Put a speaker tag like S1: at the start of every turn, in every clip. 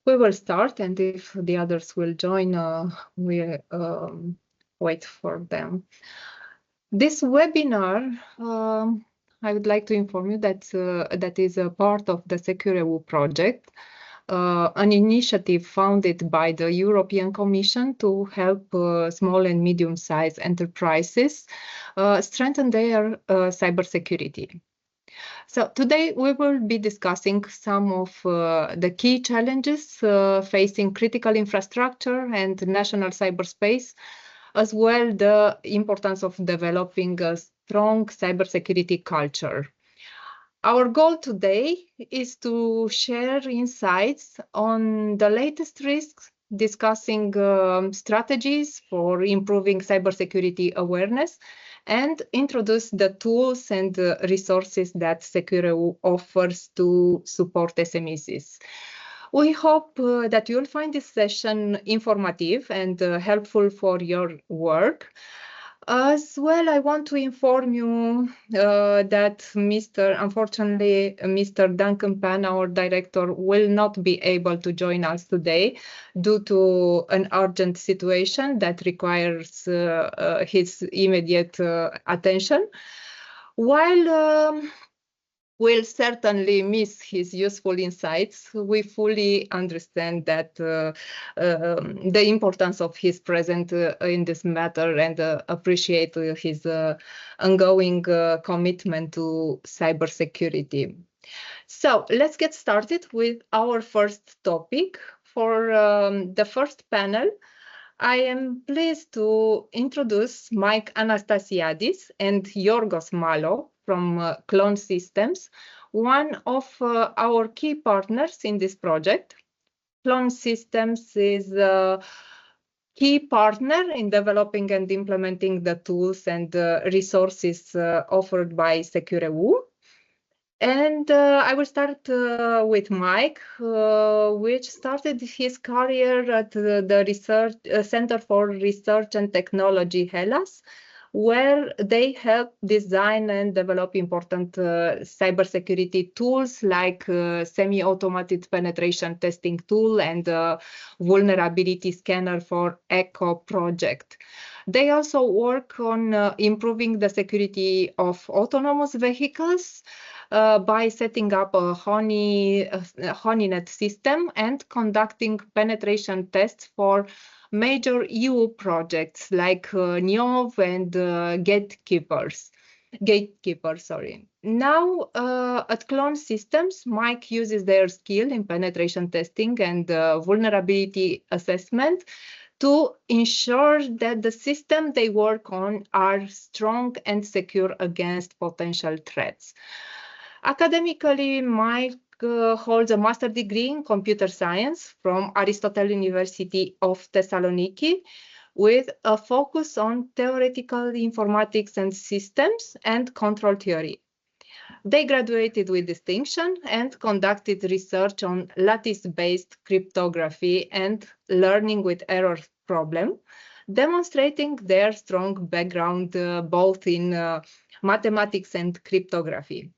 S1: we will start, and if the others will join, we wait for them. This webinar, I would like to inform you that that is a part of the SECUR-EU project, an initiative founded by the European Commission to help small and medium-sized enterprises strengthen their cybersecurity. So today we will be discussing some of the key challenges facing critical infrastructure and national cyberspace, as well the importance of developing a strong cybersecurity culture. Our goal today is to share insights on the latest risks, discussing strategies for improving cybersecurity awareness, and introduce the tools and resources that SECUR-EU offers to support SMEs. We hope that you'll find this session informative and helpful for your work. As well, I want to inform you that unfortunately, Mr. Duncan Pan, our director, will not be able to join us today due to an urgent situation that requires his immediate attention. While we'll certainly miss his useful insights, we fully understand that the importance of his presence in this matter and appreciate his ongoing commitment to cybersecurity. So let's get started with our first topic. For the first panel, I am pleased to introduce Mike Anastasiadis and Yorgos Malo from Clone Systems, one of our key partners in this project. Clone Systems is a key partner in developing and implementing the tools and resources offered by SECUR-EU. And I will start with Mike, which started his career at the Research Center for Research and Technology, Hellas, where they help design and develop important cybersecurity tools like semi-automated penetration testing tool and vulnerability scanner for ECHO project. They also work on improving the security of autonomous vehicles by setting up a honeynet system and conducting penetration tests for major EU projects like NIOV and Gatekeeper. Now, at Clone Systems, Mike uses their skill in penetration testing and vulnerability assessment to ensure that the system they work on are strong and secure against potential threats. Academically, Mike holds a master's degree in computer science from Aristotle University of Thessaloniki, with a focus on theoretical informatics and systems and control theory. They graduated with distinction and conducted research on lattice-based cryptography and learning with error problem, demonstrating their strong background both in mathematics and cryptography.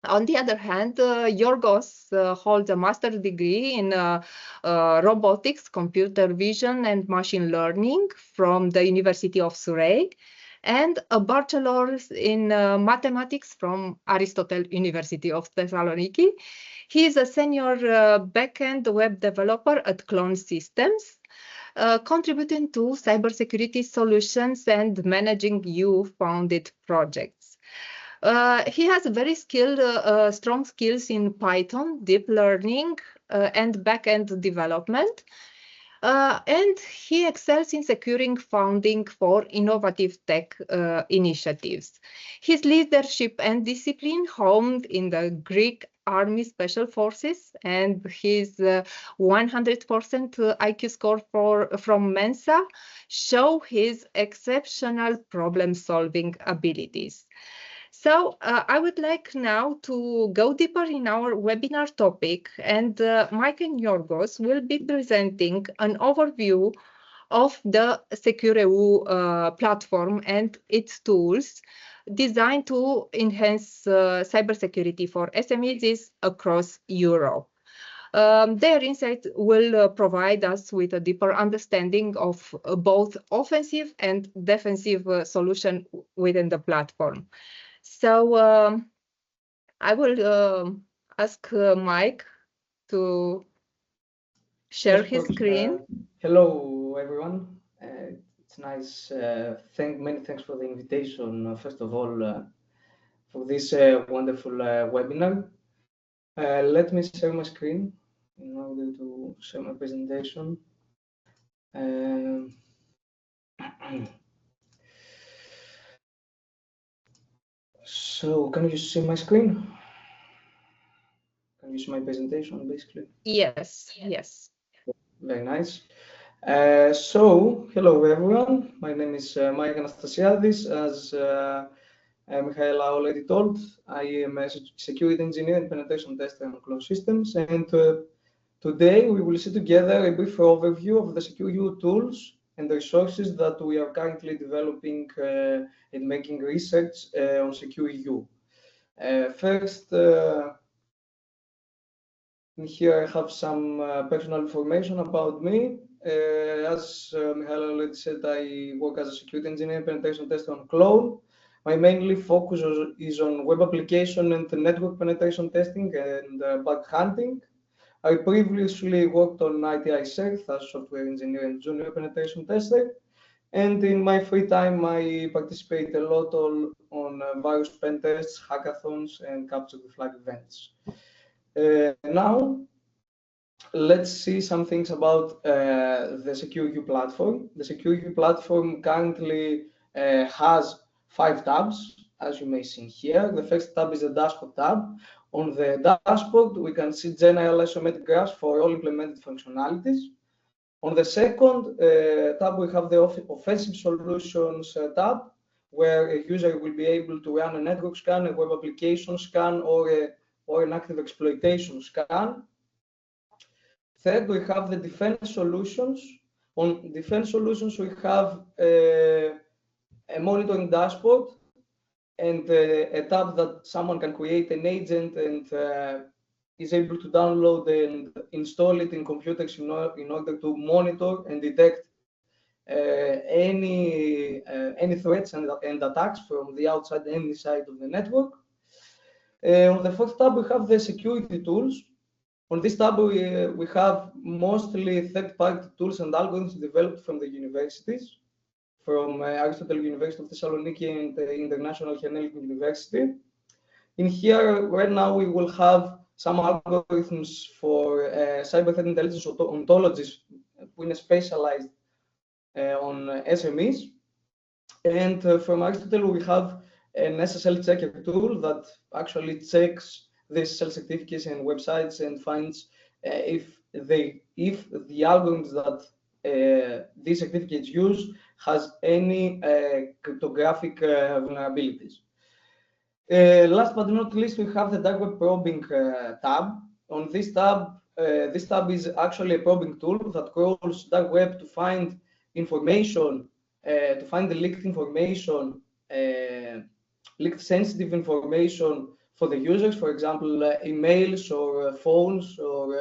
S1: On the other hand, Yorgos holds a master's degree in robotics, computer vision, and machine learning from the University of Surrey, and a bachelor's in mathematics from Aristotle University of Thessaloniki. He is a senior backend web developer at Clone Systems, contributing to cybersecurity solutions and managing EU-founded projects. He has very strong skills in Python, deep learning, and backend development. And he excels in securing funding for innovative tech initiatives. His leadership and discipline honed in the Greek Army Special Forces and his 100% IQ score from Mensa show his exceptional problem-solving abilities. So I would like now to go deeper in our webinar topic, and Mike and Yorgos will be presenting an overview of the SECUR-EU platform and its tools designed to enhance cybersecurity for SMEs across Europe. Their insight will provide us with a deeper understanding of both offensive and defensive solution within the platform. So I will ask Mike to share his screen.
S2: Hello, everyone. It's nice. Many thanks for the invitation. First of all, for this wonderful webinar. Let me share my screen in order to share my presentation. So, can you see my screen? Can you see my presentation, basically?
S1: Yes, yes.
S2: Very nice. So, hello everyone. My name is Mike Anastasiadis. As Michaela already told, I am a security engineer and penetration tester on closed systems. And today we will see together a brief overview of the SECUR-EU tools and the resources that we are currently developing and making research on SECUR-EU. First, here I have some personal information about me. As Michael already said, I work as a security engineer, penetration tester on cloud. My mainly focus is on web application and network penetration testing and bug hunting. I previously worked on ITI Certh as software engineer and junior penetration tester. And in my free time, I participate a lot on various pen tests, hackathons, and capture the flag events. Now, let's see some things about the SECUR-EU platform. The SECUR-EU platform currently has 5 tabs, as you may see here. The first tab is the dashboard tab. On the dashboard, we can see general isometric graphs for all implemented functionalities. On the second tab, we have the offensive solutions tab, where a user will be able to run a network scan, a web application scan, or an active exploitation scan. Third, we have the defense solutions. On defense solutions, we have a monitoring dashboard and a tab that someone can create an agent and is able to download and install it in computers in order to monitor and detect any threats and attacks from the outside and inside of the network. On the fourth tab, we have the security tools. On this tab, we have mostly third-party tools and algorithms developed from the universities, from Aristotle University of Thessaloniki and the International Hellenic University. In here, right now, we will have some algorithms for cyber threat intelligence ontologies, when specialized on SMEs. And from Aristotle, we have an SSL checker tool that actually checks the SSL certificates and websites and finds if the algorithms that these certificates use has any cryptographic vulnerabilities. Last but not least, we have the dark web probing tab. On this tab is actually a probing tool that crawls dark web to find information, to find the leaked information, leaked sensitive information for the users, for example, emails or phones or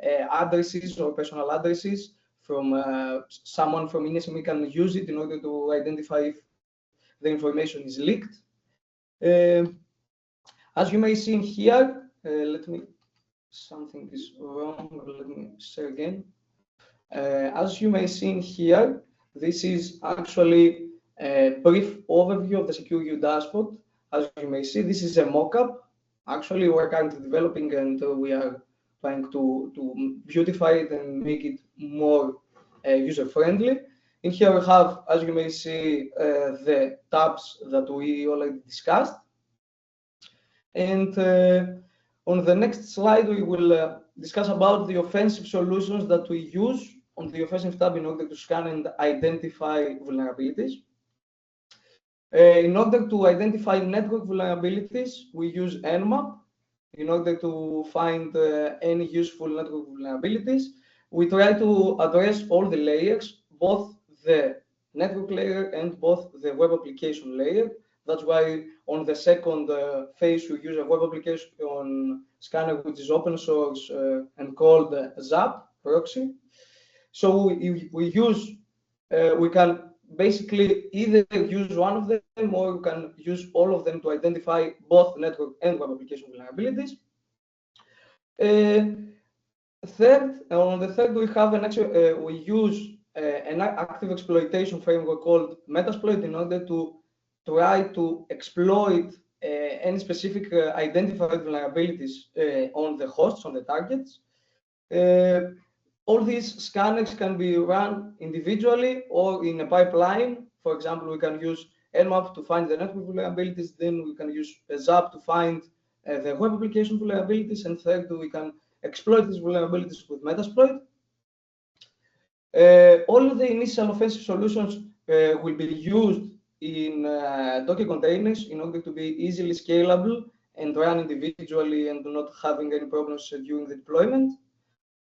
S2: addresses or personal addresses from someone from SME can use it in order to identify if the information is leaked. As you may see in here, something is wrong, let me share again. As you may see in here, this is actually a brief overview of the SECUR-EU dashboard. As you may see, this is a mock-up. Actually, we're currently developing and we are trying to beautify it and make it more user-friendly. In here we have, as you may see, the tabs that we already discussed. And on the next slide, we will discuss about the offensive solutions that we use on the offensive tab in order to scan and identify vulnerabilities. In order to identify network vulnerabilities, we use Nmap. In order to find any useful network vulnerabilities, we try to address all the layers, both the network layer and both the web application layer. That's why on the second phase, we use a web application scanner, which is open source and called ZAP proxy. So we can basically either use one of them, or you can use all of them to identify both network and web application vulnerabilities. On the third, we have we use an active exploitation framework called Metasploit in order to try to exploit any specific identified vulnerabilities on the hosts, on the targets. All these scanners can be run individually or in a pipeline. For example, we can use Nmap to find the network vulnerabilities, then we can use ZAP to find the web application vulnerabilities, and third, we can exploit these vulnerabilities with Metasploit. All of the initial offensive solutions will be used in Docker containers in order to be easily scalable and run individually and not having any problems during the deployment.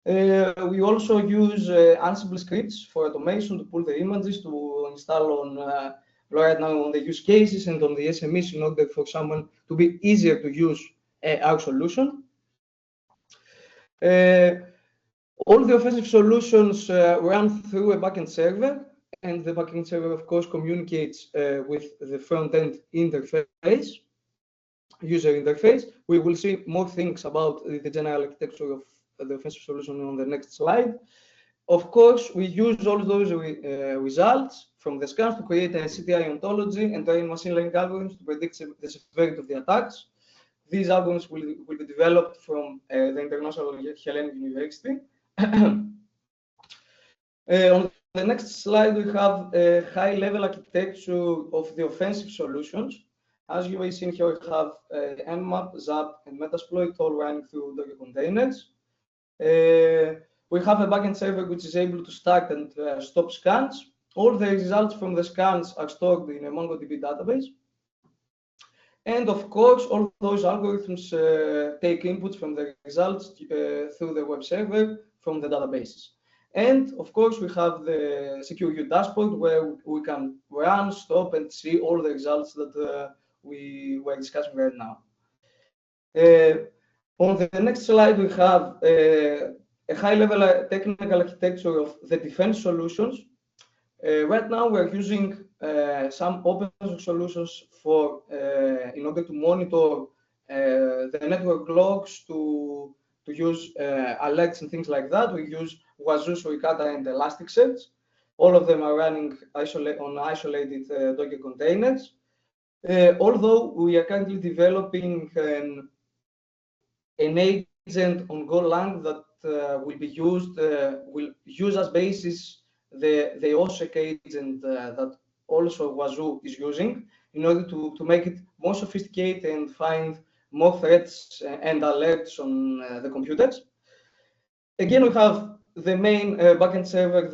S2: We also use Ansible scripts for automation to pull the images to install on right now on the use cases and on the SMEs in order for someone to be easier to use our solution. All the offensive solutions run through a backend server, and the backend server, of course, communicates with the front-end interface, user interface. We will see more things about the general architecture of the offensive solution on the next slide. Of course, we use all those results from the scans to create a CTI ontology and train machine learning algorithms to predict the severity of the attacks. These algorithms will be developed from the International Hellenic University. On the next slide, we have a high-level architecture of the offensive solutions. As you may see here, we have Nmap, ZAP, and Metasploit all running through Docker containers. We have a backend server which is able to start and stop scans. All the results from the scans are stored in a MongoDB database. And of course, all those algorithms take inputs from the results through the web server from the databases. And of course, we have the SECUR-EU dashboard where we can run, stop, and see all the results that we were discussing right now. On the next slide, we have a high-level technical architecture of the defense solutions. Right now, we're using some open source solutions for in order to monitor the network logs, to use alerts and things like that. We use Wazoo, Suricata, and Elasticsearch. All of them are running on isolated Docker containers. Although we are currently developing an agent on Golang that will be used, will use as basis the OSSEC agent that also Wazoo is using in order to make it more sophisticated and find more threats and alerts on the computers. Again, we have the main backend server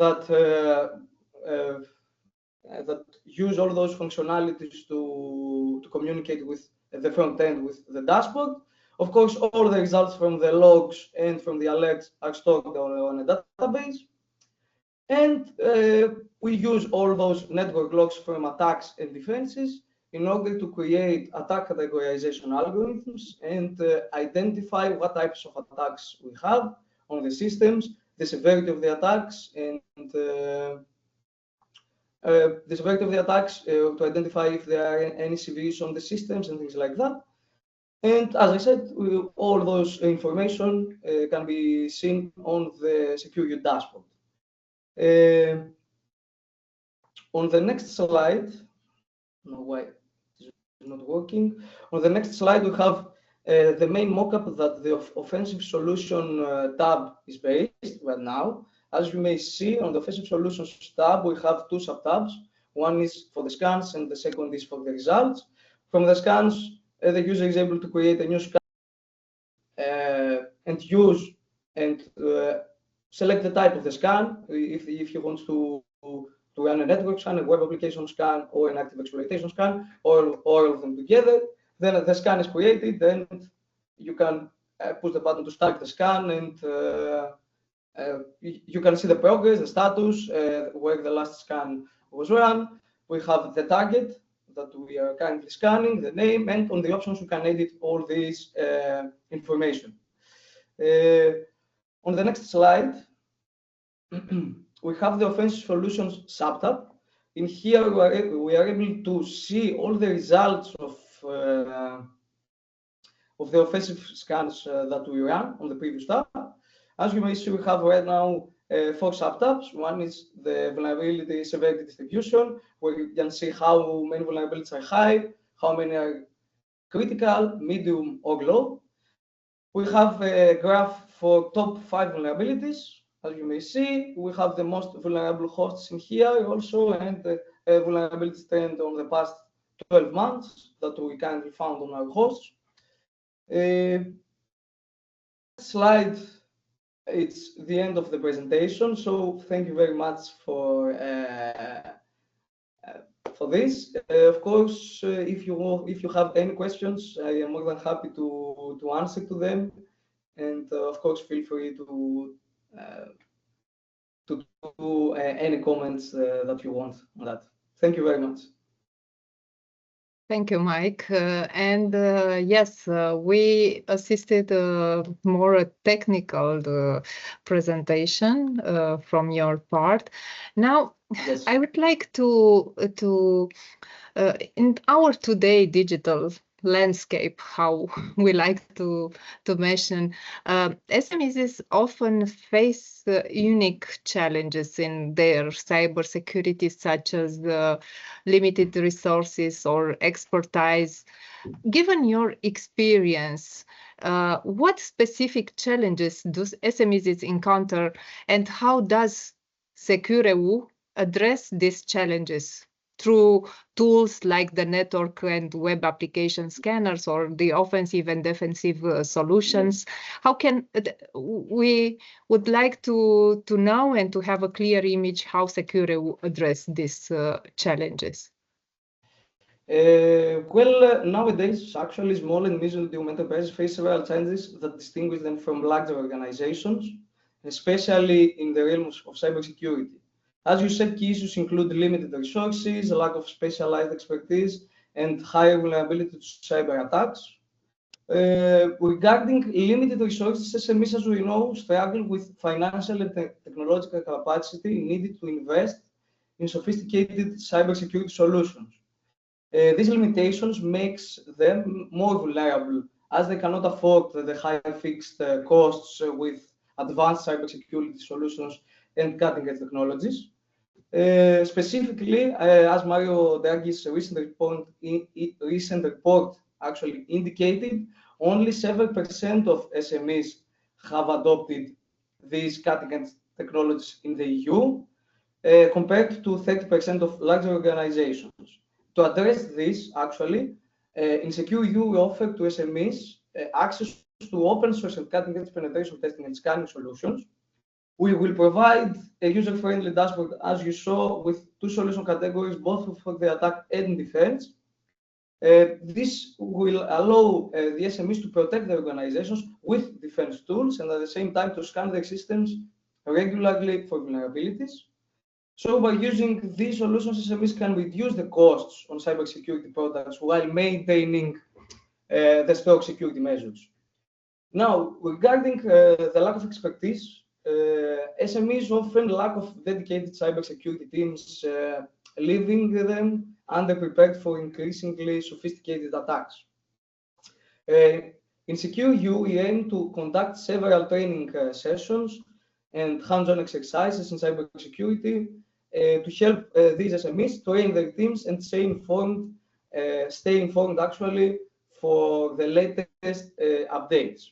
S2: that use all those functionalities to communicate with the front end with the dashboard. Of course, all the results from the logs and from the alerts are stored on a database. And we use all those network logs from attacks and defenses in order to create attack categorization algorithms and identify what types of attacks we have on the systems, the severity of the attacks, and to identify if there are any CVEs on the systems and things like that. And as I said, all those information can be seen on the SECUR-EU dashboard. On the next slide, I don't know why it's not working. On the next slide, we have the main mockup that the offensive solution tab is based right now. As you may see on the offensive solutions tab, we have two subtabs. One is for the scans and the second is for the results. From the scans, the user is able to create a new scan and use and select the type of the scan, if he wants to run a network scan, a web application scan, or an active exploitation scan, or all of them together. Then the scan is created, then you can push the button to start the scan, and you can see the progress, the status, where the last scan was run. We have the target that we are currently scanning, the name, and on the options you can edit all this information. On the next slide, we have the offensive solutions subtab. In here, we are able to see all the results of the offensive scans that we ran on the previous tab. As you may see, we have right now 4 subtabs. One is the vulnerability severity distribution, where you can see how many vulnerabilities are high, how many are critical, medium, or low. We have a graph for top 5 vulnerabilities. As you may see, we have the most vulnerable hosts in here also, and the vulnerability trend on the past 12 months that we currently found on our hosts. Slide, it's the end of the presentation, so thank you very much for this. Of course, if you have any questions, I am more than happy to answer to them, and of course, feel free to do any comments that you want on that. Thank you very much.
S1: Thank you, Mike. Yes, we assisted more technical presentation from your part. Now, yes. I would like to in our today digital landscape, how we like to mention, SMEs often face unique challenges in their cybersecurity, such as limited resources or expertise. Given your experience, what specific challenges do SMEs encounter, and how does SECUR-EU address these challenges? Through tools like the network and web application scanners, or the offensive and defensive solutions. How can we would like to know and to have a clear image how SECUR-EU address these challenges?
S2: Well, nowadays, actually, small and medium enterprises face several challenges that distinguish them from larger organizations, especially in the realms of cybersecurity. As you said, key issues include limited resources, a lack of specialized expertise, and higher vulnerability to cyber attacks. Regarding limited resources, SMEs, as we know, struggle with financial and technological capacity needed to invest in sophisticated cybersecurity solutions. These limitations makes them more vulnerable, as they cannot afford the high fixed costs with advanced cybersecurity solutions and cutting-edge technologies. Specifically, as Mario Draghi's recent report actually indicated, only 7% of SMEs have adopted these cutting-edge technologies in the EU, compared to 30% of larger organizations. To address this, actually, in SECUR-EU, we offer to SMEs access to open source and cutting-edge penetration testing and scanning solutions. We will provide a user-friendly dashboard, as you saw, with 2 solution categories, both for the attack and defense. This will allow the SMEs to protect their organizations with defense tools and at the same time to scan their systems regularly for vulnerabilities. So by using these solutions, SMEs can reduce the costs on cybersecurity products while maintaining the strong security measures. Now, regarding the lack of expertise, SMEs often lack of dedicated cybersecurity teams, leaving them underprepared for increasingly sophisticated attacks. In SECUR-EU, we aim to conduct several training sessions and hands-on exercises in cybersecurity to help these SMEs train their teams and stay informed actually for the latest updates.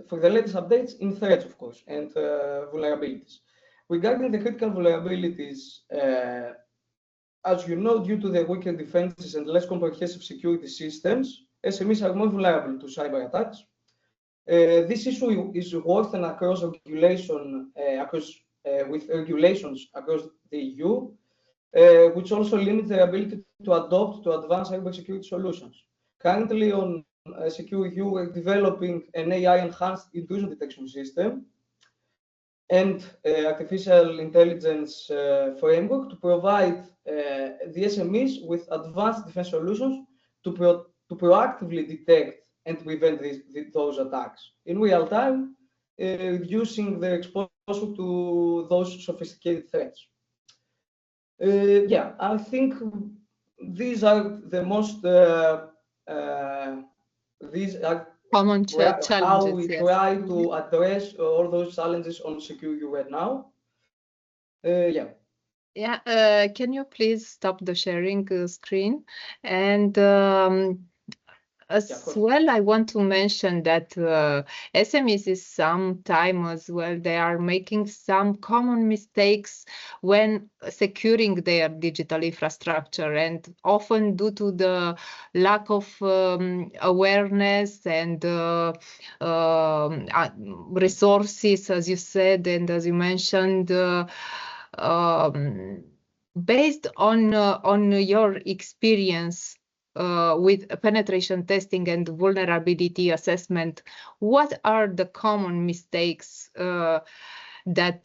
S2: For the latest updates in threats, of course, and vulnerabilities. Regarding the critical vulnerabilities, as you know, due to the weaker defenses and less comprehensive security systems, SMEs are more vulnerable to cyber attacks. This issue is worsened across regulation, with regulations across the EU, which also limits their ability to adopt to advanced cybersecurity solutions. Currently, on SECUR-EU, we're developing an AI-enhanced intrusion detection system and artificial intelligence framework to provide the SMEs with advanced defense solutions to proactively detect and prevent those attacks in real time, reducing their exposure to those sophisticated threats. Yeah, I think these are the most these are
S1: common challenges.
S2: How we try to address all those challenges on SECUR-EU right now. Yeah.
S1: Yeah, can you please stop the sharing screen? And as well, I want to mention that SMEs is sometime as well, they are making some common mistakes when securing their digital infrastructure, and often due to the lack of awareness and resources, as you said, and as you mentioned, based on your experience with penetration testing and vulnerability assessment, what are the common mistakes that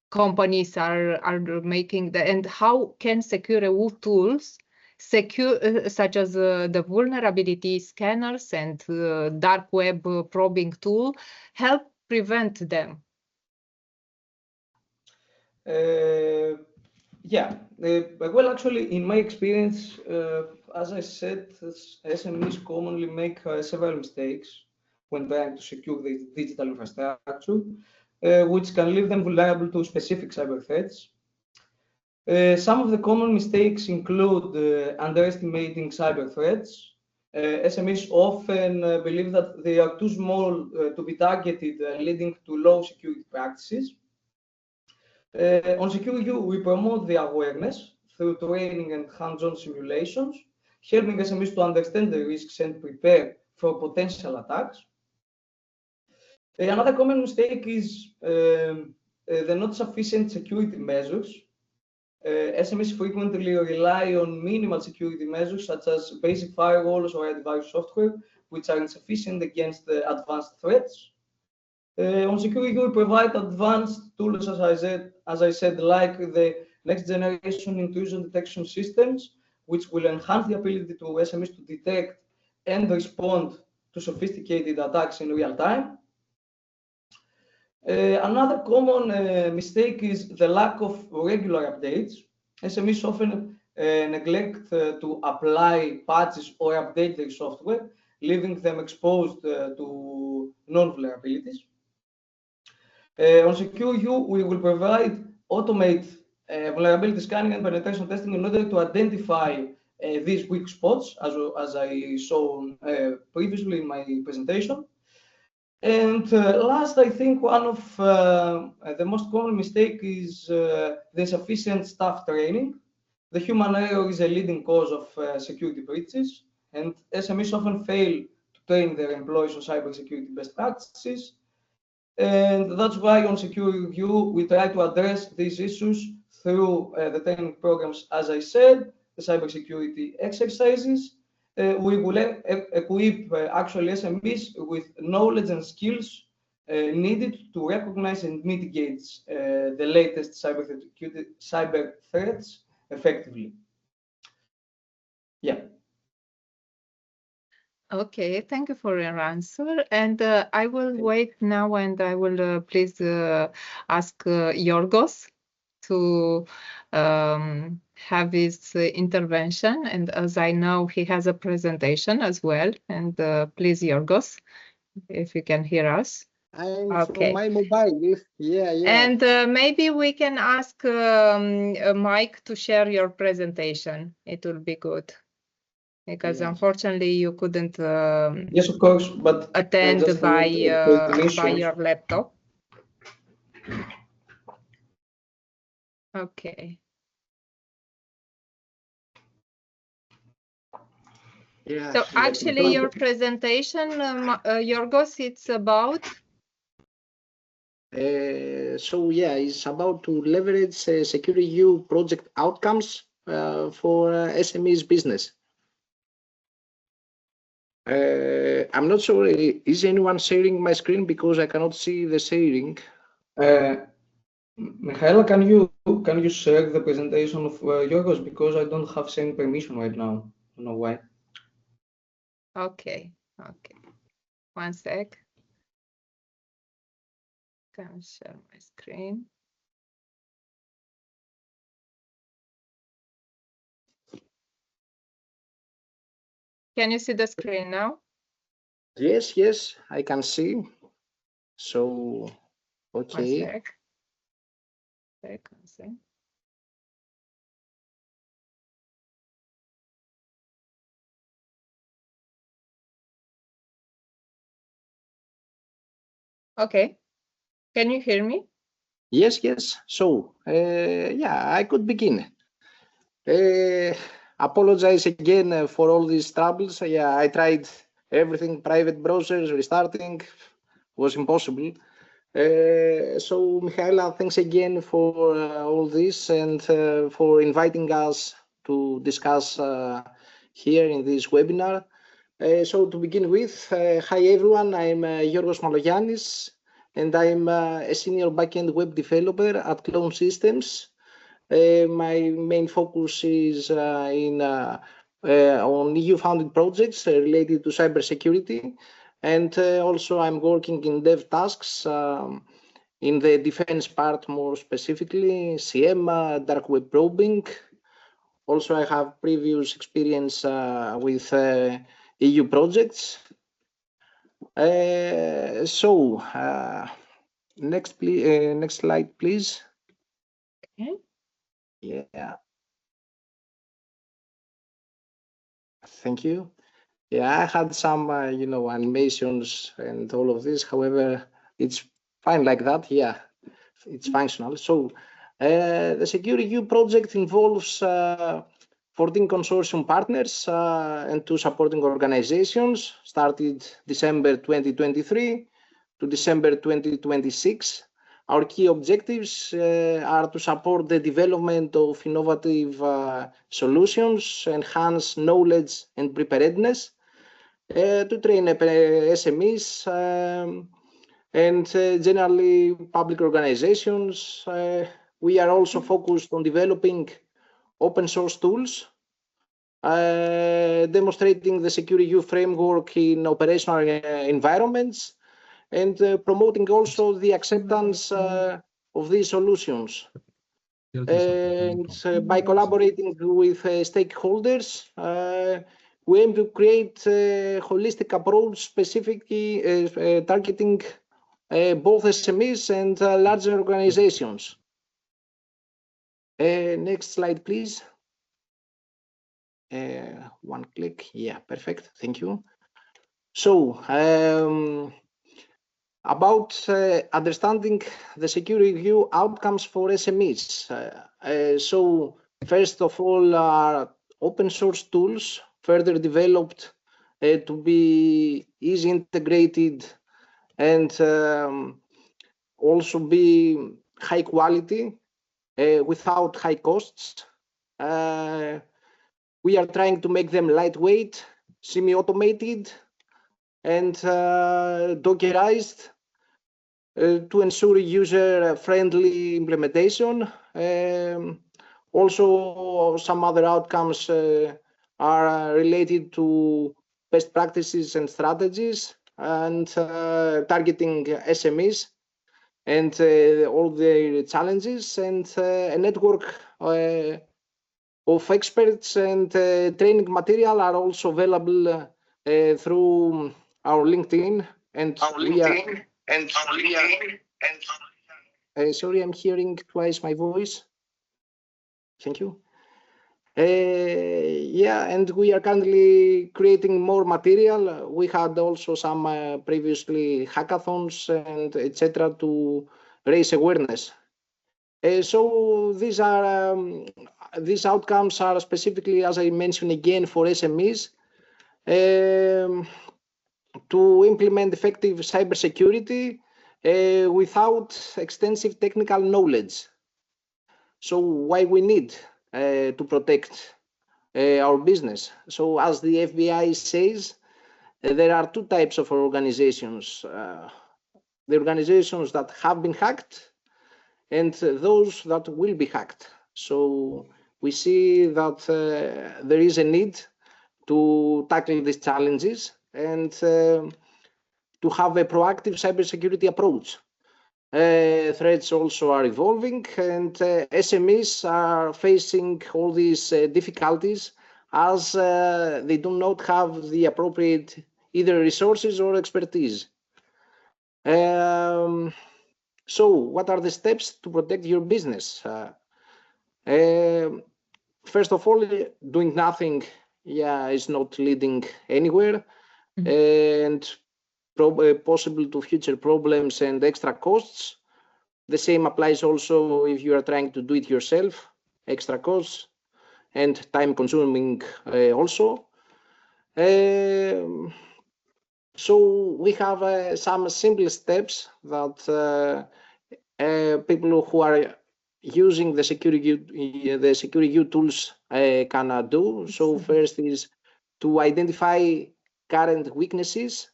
S1: companies are making, and how can SECUR-EU tools such as the vulnerability scanners and dark web probing tool help prevent them?
S2: Yeah, well, actually, in my experience, as I said, SMEs commonly make several mistakes when trying to secure the digital infrastructure, which can leave them vulnerable to specific cyber threats. Some of the common mistakes include underestimating cyber threats. SMEs often believe that they are too small to be targeted, leading to low security practices. On SECUR-EU, we promote the awareness through training and hands-on simulations, helping SMEs to understand the risks and prepare for potential attacks. Another common mistake is the not sufficient security measures. SMEs frequently rely on minimal security measures such as basic firewalls or antivirus software, which are insufficient against advanced threats. On SECUR-EU, we provide advanced tools, as I said, like the next generation intrusion detection systems, which will enhance the ability to SMEs to detect and respond to sophisticated attacks in real time. Another common mistake is the lack of regular updates. SMEs often neglect to apply patches or update their software, leaving them exposed to known vulnerabilities. On SECUR-EU, we will provide automate vulnerability scanning and penetration testing in order to identify these weak spots, as I showed previously in my presentation. And last, I think one of the most common mistake is the insufficient staff training. The human error is a leading cause of security breaches, and SMEs often fail to train their employees on cybersecurity best practices. And that's why on SECUR-EU, we try to address these issues through the training programs, as I said, the cybersecurity exercises. We will equip actually SMEs with knowledge and skills needed to recognize and mitigate the latest cyber threats effectively. Yeah.
S1: Okay, thank you for your answer. And I will wait now, and I will please ask Yorgos to have his intervention. And as I know, he has a presentation as well. And please, Yorgos, if you can hear us.
S3: I'm from my mobile. Yeah.
S1: And maybe we can ask Mike to share your presentation. It will be good. Because unfortunately you couldn't
S2: yes, of course, but
S1: attend by your laptop. Okay.
S3: Yeah.
S1: So actually your presentation, Yorgos, it's about?
S3: So yeah, it's about to leverage SECUR-EU project outcomes for SMEs business. I'm not sure. Is anyone sharing my screen because I cannot see the sharing?
S2: Michaela, can you share the presentation of Yorgos, because I don't have sharing permission right now. I don't know why.
S1: Okay. One sec. Can share my screen. Can you see the screen now?
S3: Yes, I can see. So, okay.
S1: One sec. Okay. Can you hear me?
S3: Yes. So, yeah, I could begin. Apologize again for all these troubles. Yeah, I tried everything, private browsers, restarting, was impossible. So, Michaela, thanks again for all this and for inviting us to discuss here in this webinar. So, to begin with, hi everyone, I'm Giorgos Malogiannis, and I'm a senior backend web developer at Clone Systems. My main focus is on EU-funded projects related to cybersecurity, and also I'm working in dev tasks in the defense part, more specifically, CM, dark web probing. Also, I have previous experience with EU projects. Next slide, please.
S1: Okay.
S3: Yeah. Thank you. Yeah, I had some, animations and all of this. However, it's fine like that. Yeah, it's functional. So the SECUR-EU project involves 14 consortium partners and 2 supporting organizations, started December 2023 to December 2026. Our key objectives are to support the development of innovative solutions, enhance knowledge and preparedness, to train SMEs and generally public organizations. We are also focused on developing open source tools, demonstrating the SECUR-EU framework in operational environments, and promoting also the acceptance of these solutions. And by collaborating with stakeholders, we aim to create a holistic approach, specifically targeting both SMEs and larger organizations. Next slide, please. One click. Yeah, perfect. Thank you. So, about understanding the SECUR-EU outcomes for SMEs. So, first of all, are open source tools further developed to be easy integrated and also be high quality without high costs. We are trying to make them lightweight, semi-automated, and Dockerized to ensure user-friendly implementation. Also, some other outcomes are related to best practices and strategies and targeting SMEs and all their challenges, and a network of experts and training material are also available through our LinkedIn. And sorry, I'm hearing twice my voice. Thank you. Yeah, and we are currently creating more material. We had also some previously hackathons and etc. to raise awareness. So these outcomes are specifically, as I mentioned again, for SMEs to implement effective cybersecurity without extensive technical knowledge. So why we need to protect our business? So as the FBI says, there are two types of organizations. The organizations that have been hacked and those that will be hacked. So we see that there is a need to tackle these challenges and to have a proactive cybersecurity approach. Threats also are evolving, and SMEs are facing all these difficulties as they do not have the appropriate either resources or expertise. So what are the steps to protect your business? First of all, doing nothing, is not leading anywhere, and possible to future problems and extra costs. The same applies also if you are trying to do it yourself, extra costs and time consuming also. So we have some simple steps that people who are using the SECUR-EU tools can do. So first is to identify current weaknesses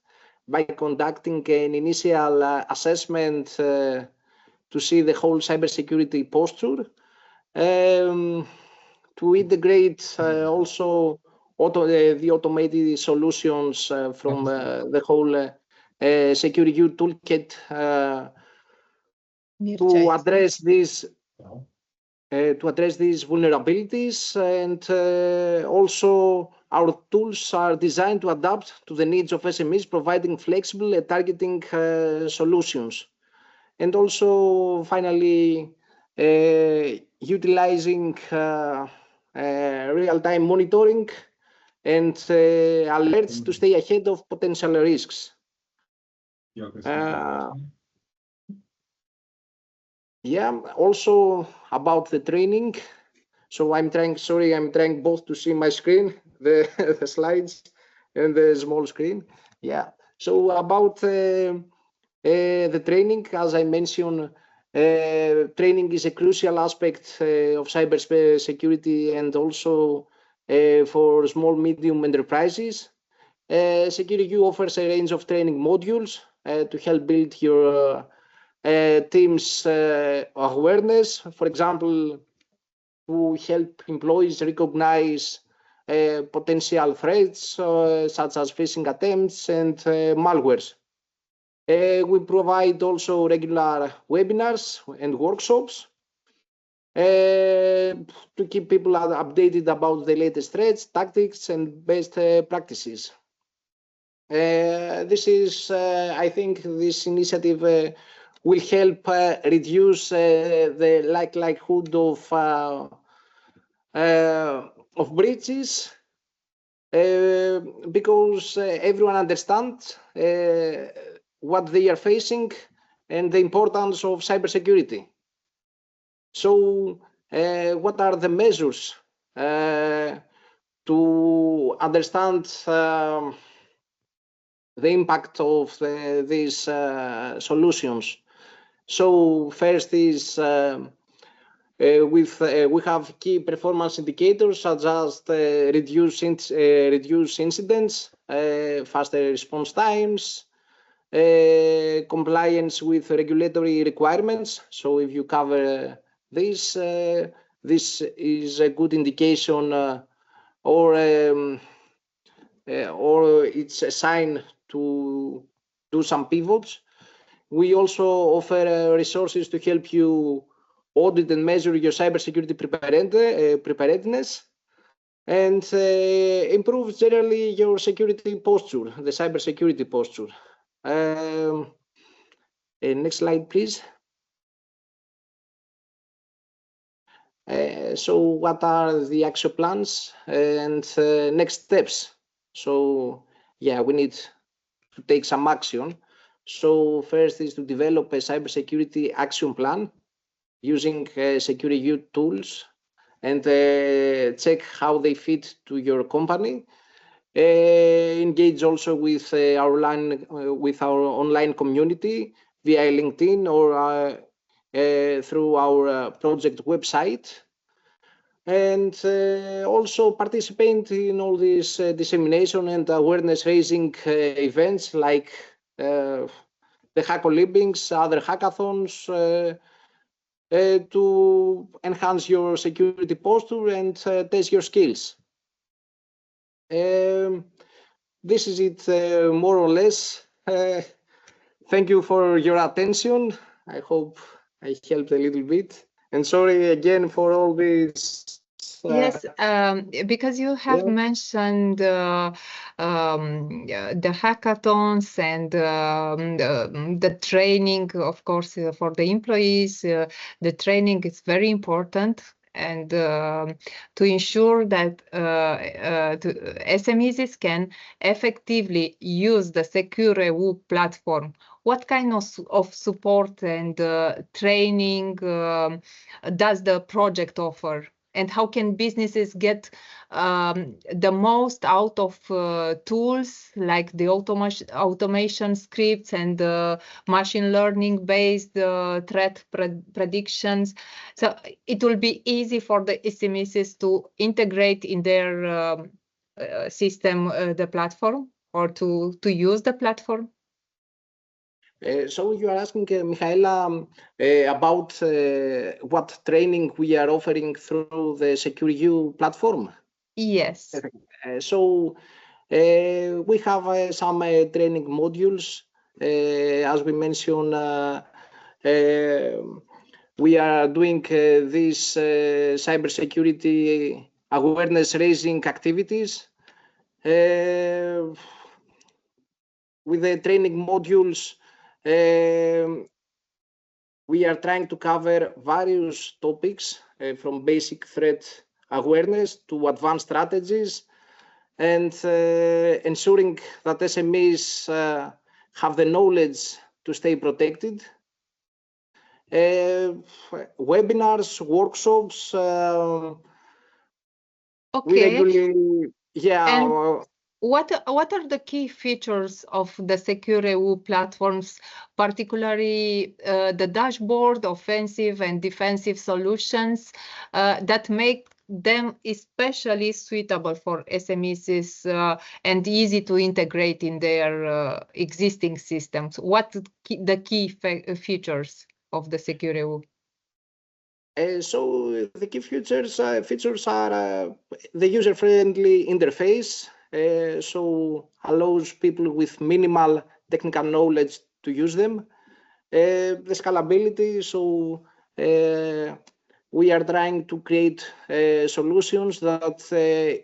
S3: by conducting an initial assessment to see the whole cybersecurity posture, to integrate also the automated solutions from the whole SECUR-EU toolkit to address these vulnerabilities, and also our tools are designed to adapt to the needs of SMEs, providing flexible and targeting solutions. And also, finally, utilizing real-time monitoring and alerts to stay ahead of potential risks. Also about the training. So I'm trying both to see my screen, the slides, and the small screen. So about the training, as I mentioned, training is a crucial aspect of cybersecurity, and also for small, medium enterprises. SECUR-EU offers a range of training modules to help build your team's awareness. For example, to help employees recognize potential threats such as phishing attempts and malwares. We provide also regular webinars and workshops to keep people updated about the latest threats, tactics, and best practices. This is, I think, this initiative will help reduce the likelihood of breaches, because everyone understands what they are facing and the importance of cybersecurity. So what are the measures to understand the impact of these solutions? So first is we have key performance indicators such as reduce incidents, faster response times, compliance with regulatory requirements. So if you cover this, this is a good indication, or it's a sign to do some pivots. We also offer resources to help you audit and measure your cybersecurity preparedness, and improve generally your security posture, the cybersecurity posture. Next slide, please. So what are the action plans and next steps? So we need to take some action. So first is to develop a cybersecurity action plan using SECUR-EU tools and check how they fit to your company. Engage also with our online community via LinkedIn or through our project website. and also participate in all these dissemination and awareness raising events like the Hack Olympics, other hackathons, to enhance your security posture and test your skills. This is it, more or less. Thank you for your attention. I hope I helped a little bit. And sorry again for all this.
S1: Yes, because you have mentioned the hackathons and the training, of course, for the employees. The training is very important, and to ensure that SMEs can effectively use the SECUR-EU platform. What kind of support and training does the project offer? And how can businesses get the most out of tools like the automation scripts and machine learning based threat predictions? So it will be easy for the SMEs to integrate in their system the platform, or to use the platform.
S3: So you are asking, Michaela, about what training we are offering through the SECUR-EU platform?
S1: Yes.
S3: So we have some training modules. As we mentioned, we are doing these cybersecurity awareness raising activities. With the training modules, we are trying to cover various topics, from basic threat awareness to advanced strategies, and ensuring that SMEs have the knowledge to stay protected. Webinars, workshops. We regularly,
S1: And what are the key features of the SECUR-EU platforms, particularly the dashboard, offensive and defensive solutions that make them especially suitable for SMEs and easy to integrate in their existing systems? What the key features of the SECUR-EU?
S3: So the key features are the user-friendly interface, so allows people with minimal technical knowledge to use them. The scalability, so we are trying to create solutions that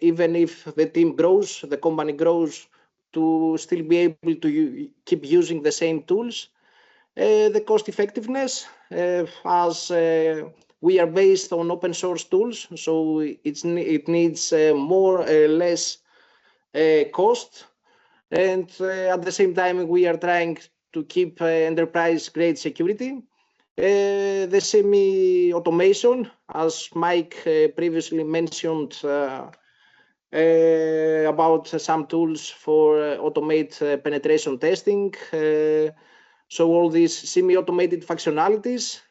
S3: even if the team grows, the company grows, to still be able to keep using the same tools. The cost effectiveness, as we are based on open source tools, so it needs more or less cost, and at the same time we are trying to keep enterprise grade security. The semi-automation, as Mike previously mentioned, about some tools for automate penetration testing. So all these semi-automated functionalities,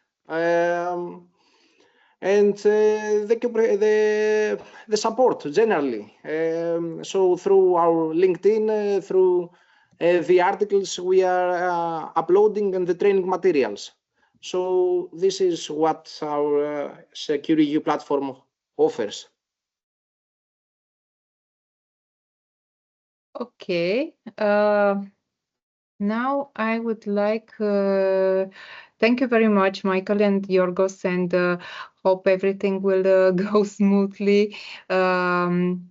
S3: and the support generally. So through our LinkedIn, through the articles we are uploading, and the training materials. So this is what our SECUR-EU platform offers.
S1: Okay. Now I would like, thank you very much, Michael and Yorgos, and hope everything will go smoothly. And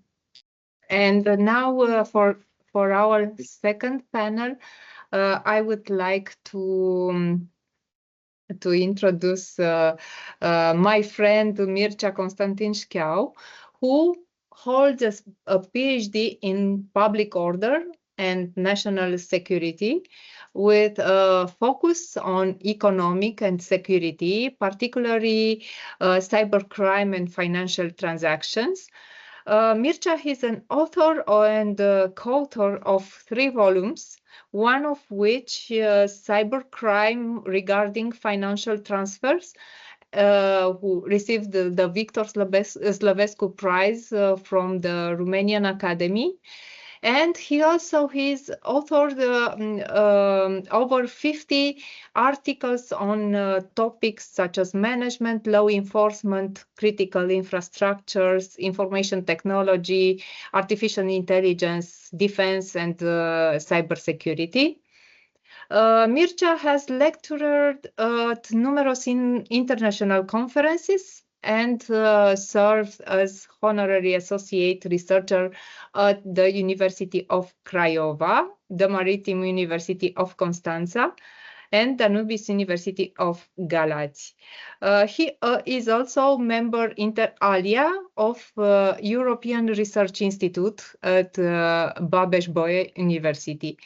S1: now for our second panel, I would like to introduce my friend Mircea Constantin-Șcheau, who holds a PhD in public order and national security, with a focus on economic and security, particularly cybercrime and financial transactions. Mircea is an author and co-author of 3 volumes, one of which cybercrime regarding financial transfers, who received the Victor Slăvescu Prize from the Romanian Academy. And he also has authored over 50 articles on topics such as management, law enforcement, critical infrastructures, information technology, artificial intelligence, defense, and cybersecurity. Mircea has lectured at numerous international conferences and served as honorary associate researcher at the University of Craiova, the Maritime University of Constanța, and Danubis University of Galați. He is also member inter alia of European Research Institute at Babeș-Bolyai University.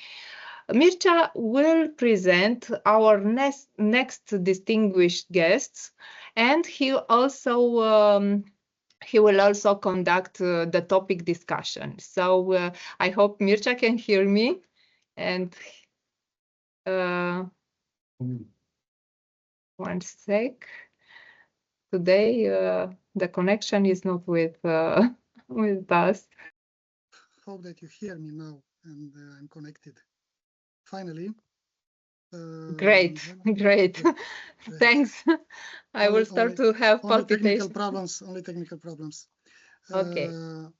S1: Mircea will present our next distinguished guests, and he will also conduct the topic discussion. So I hope Mircea can hear me. And one sec. Today the connection is not with us.
S4: Hope that you hear me now, and I'm connected. Finally.
S1: Great. Thanks. I will start to have palpitations.
S4: Only technical problems.
S1: Okay.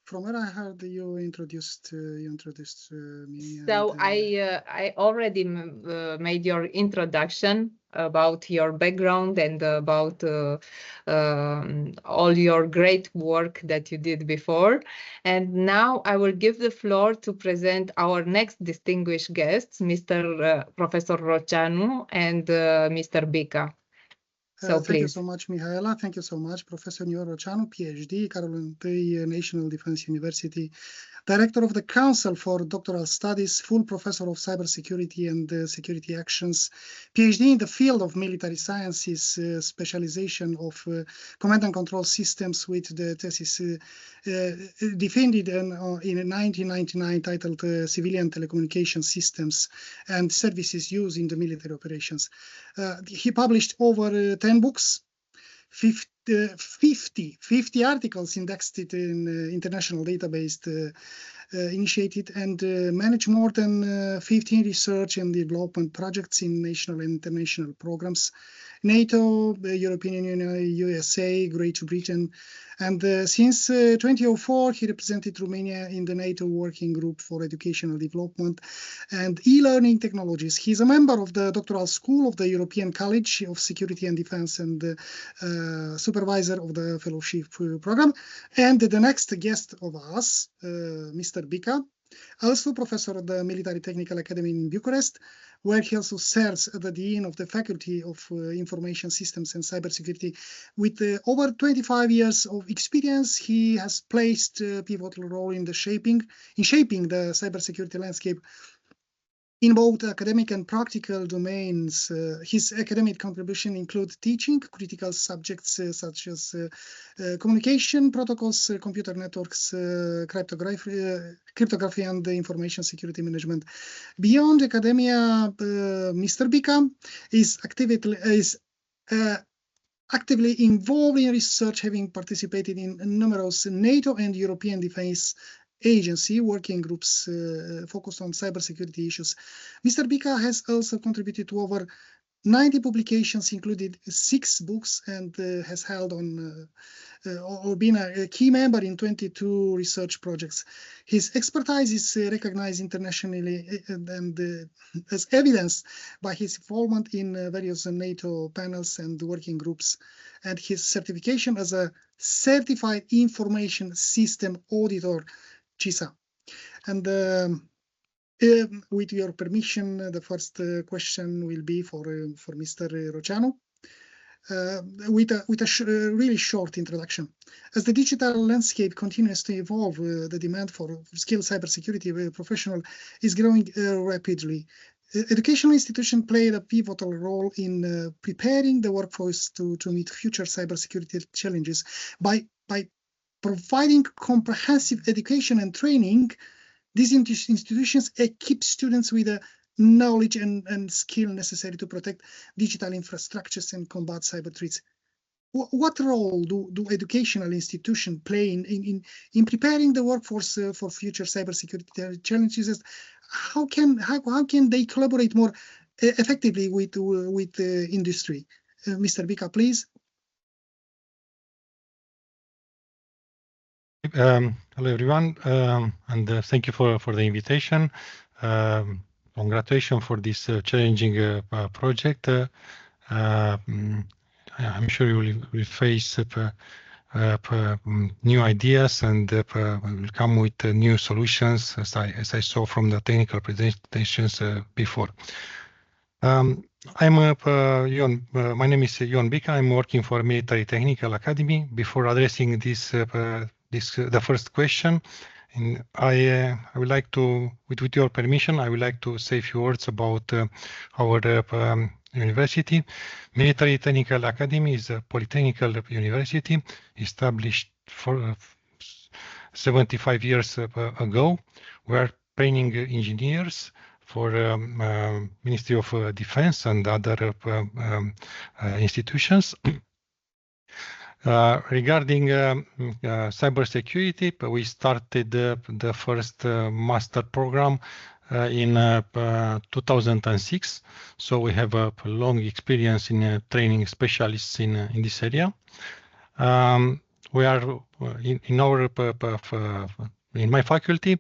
S4: From where I heard you introduced me.
S1: So I already made your introduction about your background and about all your great work that you did before. And now I will give the floor to present our next distinguished guests, Mr. Professor Roceanu and Mr. Bica. So
S4: thank you so much, Mihaela. Thank you so much, Professor Nioru Roceanu, PhD, Carol I National Defense University, Director of the Council for Doctoral Studies, full Professor of Cybersecurity and Security Actions, PhD in the field of military sciences, specialization of command and control systems with the thesis defended in 1999 titled Civilian Telecommunication Systems and Services Used in the Military Operations. He published over 10 books, 50 articles indexed in international database, initiated and managed more than 15 research and development projects in national and international programs, NATO, European Union, USA, Great Britain, and since 2004 he represented Romania in the NATO Working Group for Educational Development and E-Learning Technologies. He's a member of the Doctoral School of the European College of Security and Defense and supervisor of the fellowship program. And the next guest of us, Mr. Bica, also professor at the Military Technical Academy in Bucharest, where he also serves as the Dean of the Faculty of Information Systems and Cybersecurity. With over 25 years of experience, he has placed a pivotal role in shaping the cybersecurity landscape in both academic and practical domains. His academic contribution include teaching critical subjects such as communication protocols, computer networks, cryptography, and information security management. Beyond academia, Mr. Bica is actively involved in research, having participated in numerous NATO and European defense agency working groups focused on cybersecurity issues. Mr. Bica has also contributed to over 90 publications, included 6 books, and has held on or been a key member in 22 research projects. His expertise is recognized internationally and as evidenced by his involvement in various NATO panels and working groups, and his certification as a Certified Information System Auditor, CISA. And with your permission, the first question will be for Mr. Roceanu, with a really short introduction. As the digital landscape continues to evolve, the demand for skilled cybersecurity professional is growing rapidly. Educational institutions played a pivotal role in preparing the workforce to meet future cybersecurity challenges by providing comprehensive education and training. These institutions equip students with the knowledge and skill necessary to protect digital infrastructures and combat cyber threats. what role do educational institutions play in preparing the workforce for future cybersecurity challenges? How can they collaborate more effectively with industry? Mr. Bika, please.
S5: Hello everyone, and thank you for the invitation. Congratulations for this challenging project. I'm sure you will face new ideas and will come with new solutions, as I saw from the technical presentations before. I'm my name is Ion Bika. I'm working for Military Technical Academy. Before addressing the first question, and I would like to, with your permission, I would like to say a few words about our university. Military Technical Academy is a polytechnical university established for 75 years ago. We are training engineers for Ministry of Defense and other institutions. Regarding cybersecurity, we started the first master program in 2006. So we have a long experience in training specialists in this area. We are in my faculty,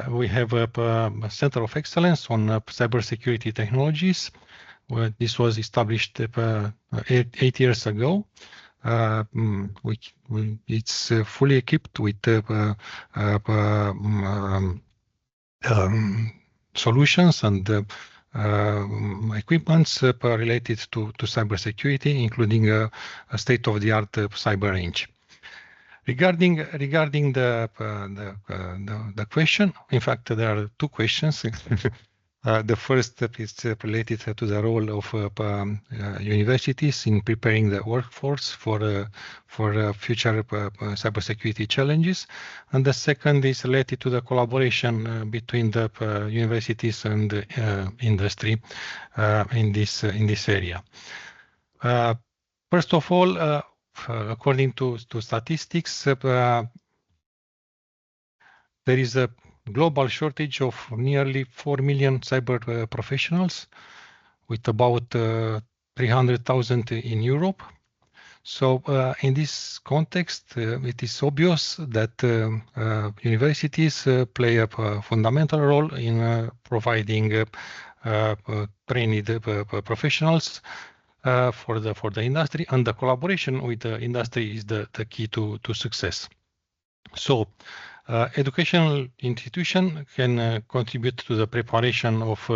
S5: we have a center of excellence on cybersecurity technologies. This was established 8 years ago. It's fully equipped with solutions and equipments related to cybersecurity, including a state-of-the-art cyber range. Regarding the question, in fact, there are two questions. The first is related to the role of universities in preparing the workforce for future cybersecurity challenges, and the second is related to the collaboration between the universities and industry in this area. First of all, according to statistics, there is a global shortage of nearly 4 million cyber professionals, with about 300,000 in Europe. So in this context, it is obvious that universities play a fundamental role in providing trained professionals for the industry, and the collaboration with the industry is the key to success. So educational institution can contribute to the preparation of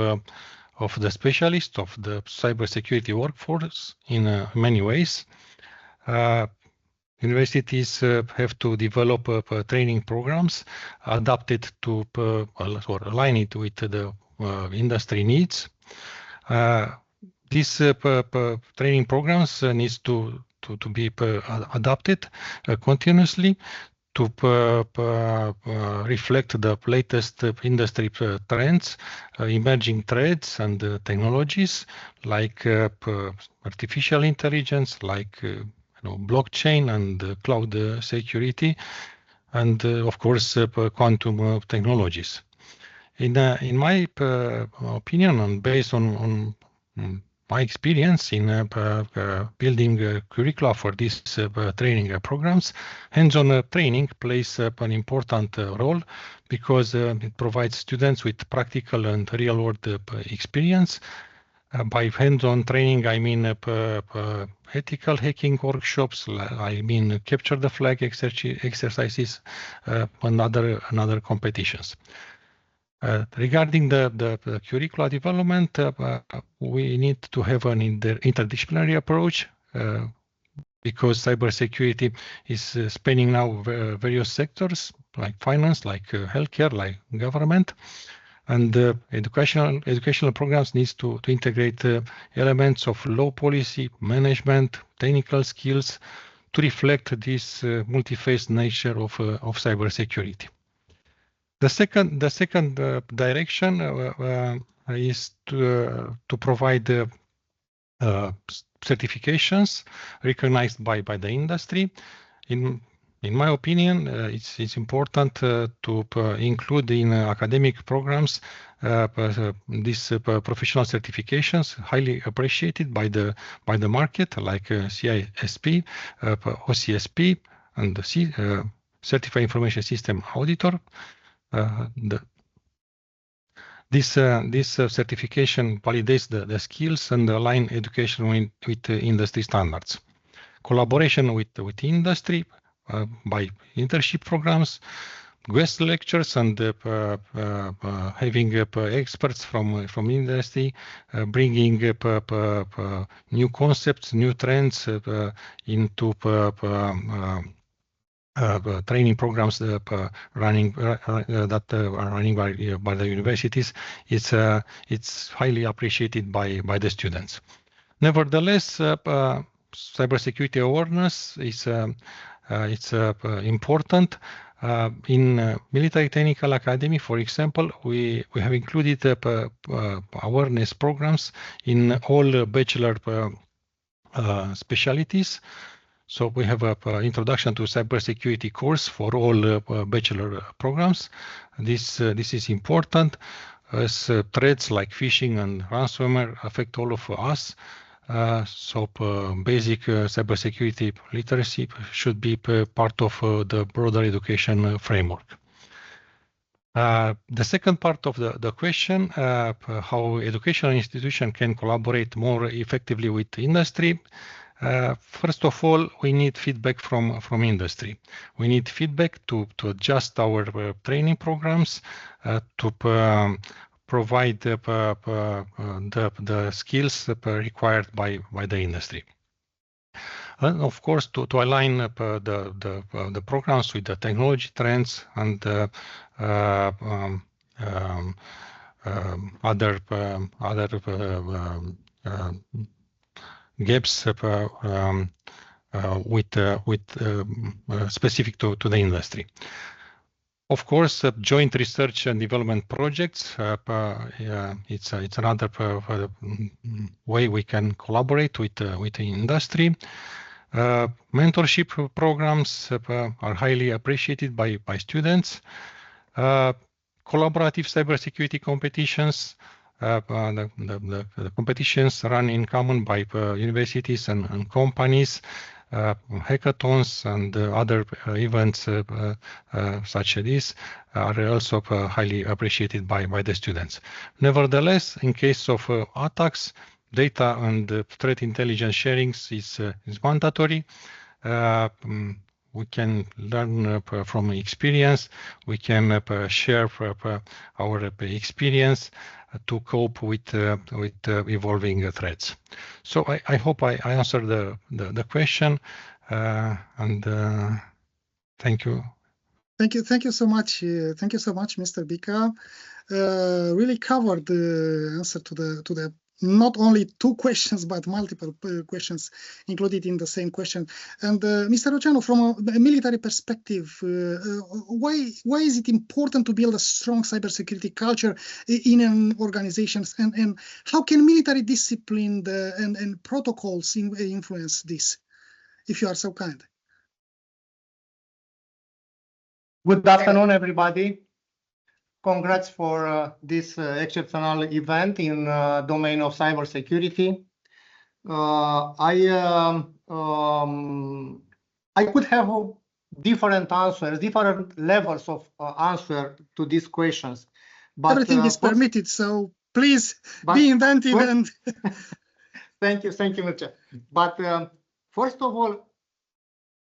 S5: the specialists of the cybersecurity workforce in many ways. Universities have to develop training programs adapted to or align it with the industry needs. These training programs needs to be adapted continuously to reflect the latest industry trends, emerging trends and technologies like artificial intelligence, like blockchain and cloud security, and of course quantum technologies. In my opinion, and based on my experience in building curricula for these training programs, hands-on training plays an important role because it provides students with practical and real-world experience. By hands-on training, I mean ethical hacking workshops, I mean capture the flag exercises, and other competitions. Regarding the curricula development, we need to have an interdisciplinary approach because cybersecurity is spanning now various sectors like finance, like healthcare, like government, and educational programs needs to integrate elements of law policy, management, technical skills to reflect this multi-phase nature of cybersecurity. The second direction is to provide certifications recognized by the industry. In my opinion, it's important to include in academic programs these professional certifications, highly appreciated by the market, like CISP, OCSP, and the Certified Information System Auditor. This certification validates the skills and align education with industry standards. Collaboration with industry by internship programs, guest lectures, and having experts from industry, bringing new concepts, new trends into training programs that are running by the universities. It's highly appreciated by the students. Nevertheless, cybersecurity awareness is important. In Military Technical Academy, for example, we have included awareness programs in all bachelor specialties. So we have an introduction to cybersecurity course for all bachelor programs. This is important as threats like phishing and ransomware affect all of us. So basic cybersecurity literacy should be part of the broader education framework. The second part of the question, how educational institutions can collaborate more effectively with industry. First of all, we need feedback from industry. We need feedback to adjust our training programs, to provide the skills required by the industry. And of course, to align the programs with the technology trends and other gaps with specific to the industry. Of course, joint research and development projects, it's another way we can collaborate with the industry. Mentorship programs are highly appreciated by students. Collaborative cybersecurity competitions, the competitions run in common by universities and companies. Hackathons and other events such as this are also highly appreciated by the students. Nevertheless, in case of attacks, data and threat intelligence sharing is mandatory. We can learn from experience. We can share our experience to cope with evolving threats. So I hope I answered the question, and thank you.
S4: Thank you so much. Thank you so much, Mr. Bika. Really covered the answer to the not only two questions, but multiple questions included in the same question. And Mr. Oceanu, from a military perspective, why is it important to build a strong cybersecurity culture in an organization, and how can military discipline and protocols influence this, if you are so kind?
S6: Good afternoon, everybody. Congrats for this exceptional event in domain of cybersecurity. I could have different answers, different levels of answer to these questions. But
S4: everything is permitted, so please be inventive and.
S6: Thank you, Mircea. But first of all,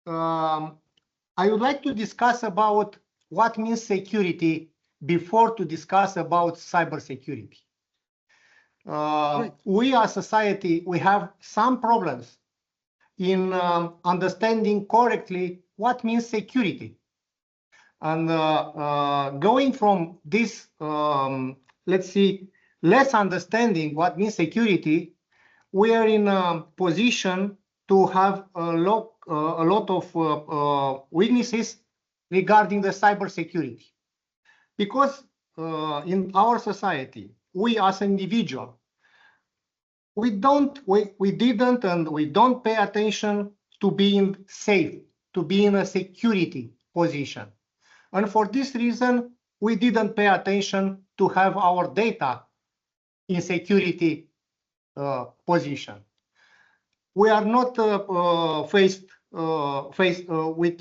S6: I would like to discuss about what means security before to discuss about cybersecurity. We as society, we have some problems in understanding correctly what means security. And going from this, let's see, less understanding what means security, we are in a position to have a lot of weaknesses regarding the cybersecurity. Because in our society, we as an individual, we didn't and we don't pay attention to being safe, to be in a security position. And for this reason, we didn't pay attention to have our data in security position. We are not faced with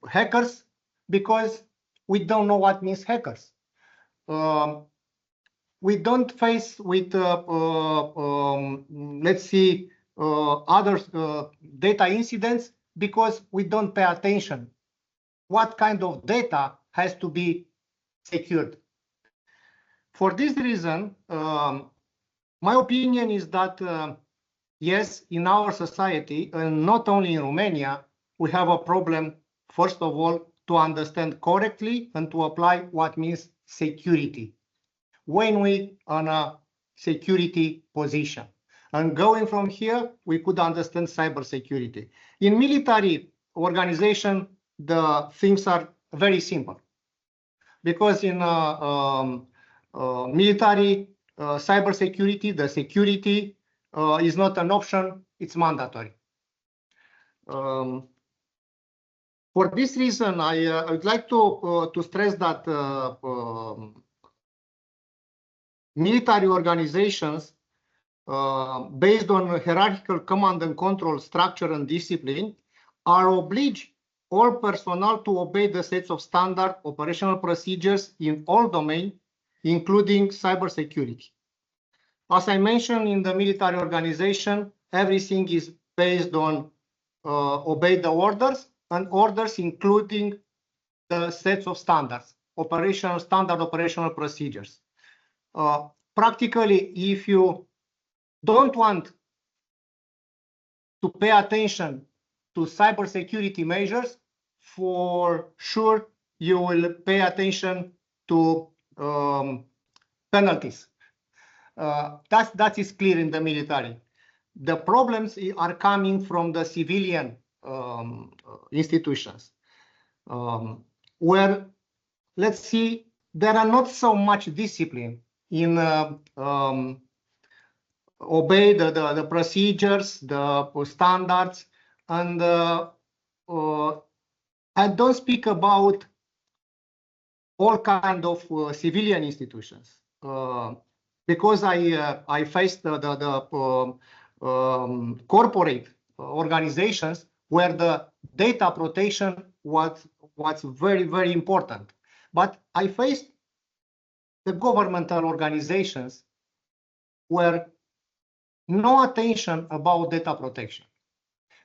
S6: hackers because we don't know what means hackers. We don't face with, let's see, other data incidents because we don't pay attention what kind of data has to be secured. For this reason, my opinion is that, yes, in our society, and not only in Romania, we have a problem, first of all, to understand correctly and to apply what means security when we are in a security position. And going from here, we could understand cybersecurity. In military organization, the things are very simple. Because in military cybersecurity, the security is not an option, it's mandatory. For this reason, I would like to stress that military organizations based on hierarchical command and control structure and discipline are obliged all personnel to obey the sets of standard operational procedures in all domains, including cybersecurity. As I mentioned, in the military organization, everything is based on obey the orders, and orders including the sets of standards, standard operational procedures. Practically, if you don't want to pay attention to cybersecurity measures, for sure you will pay attention to penalties. That is clear in the military. The problems are coming from the civilian institutions, where, let's see, there are not so much discipline in obey the procedures, the standards, and I don't speak about all kind of civilian institutions because I faced the corporate organizations where the data protection was very, very important. But I faced the governmental organizations where no attention about data protection.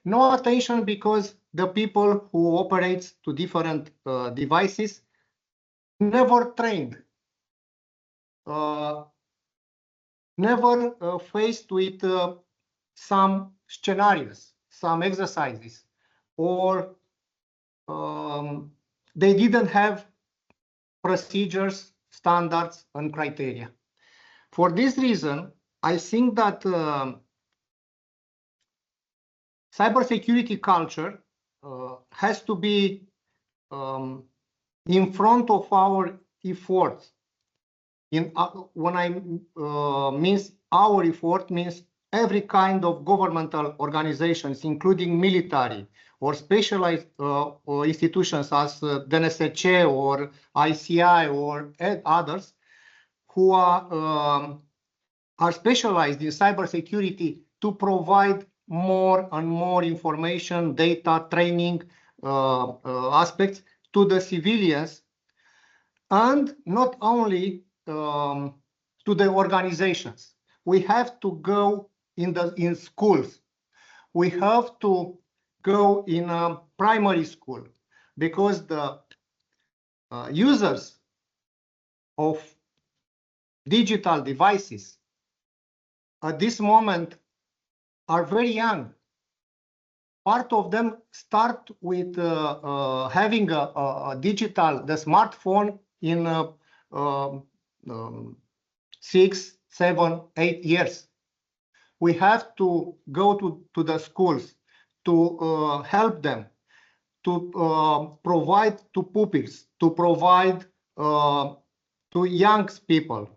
S6: No attention because the people who operate to different devices never trained, never faced with some scenarios, some exercises, or they didn't have procedures, standards, and criteria. For this reason, I think that cybersecurity culture has to be in front of our efforts. When I means our effort means every kind of governmental organizations, including military or specialized institutions as DNSC or ICI or others, who are specialized in cybersecurity to provide more and more information, data, training aspects to the civilians, and not only to the organizations. We have to go in schools. We have to go in a primary school because the users of digital devices at this moment are very young. Part of them start with having the smartphone in 6, 7, 8 years. We have to go to the schools to help them, to provide to pupils, to provide to young people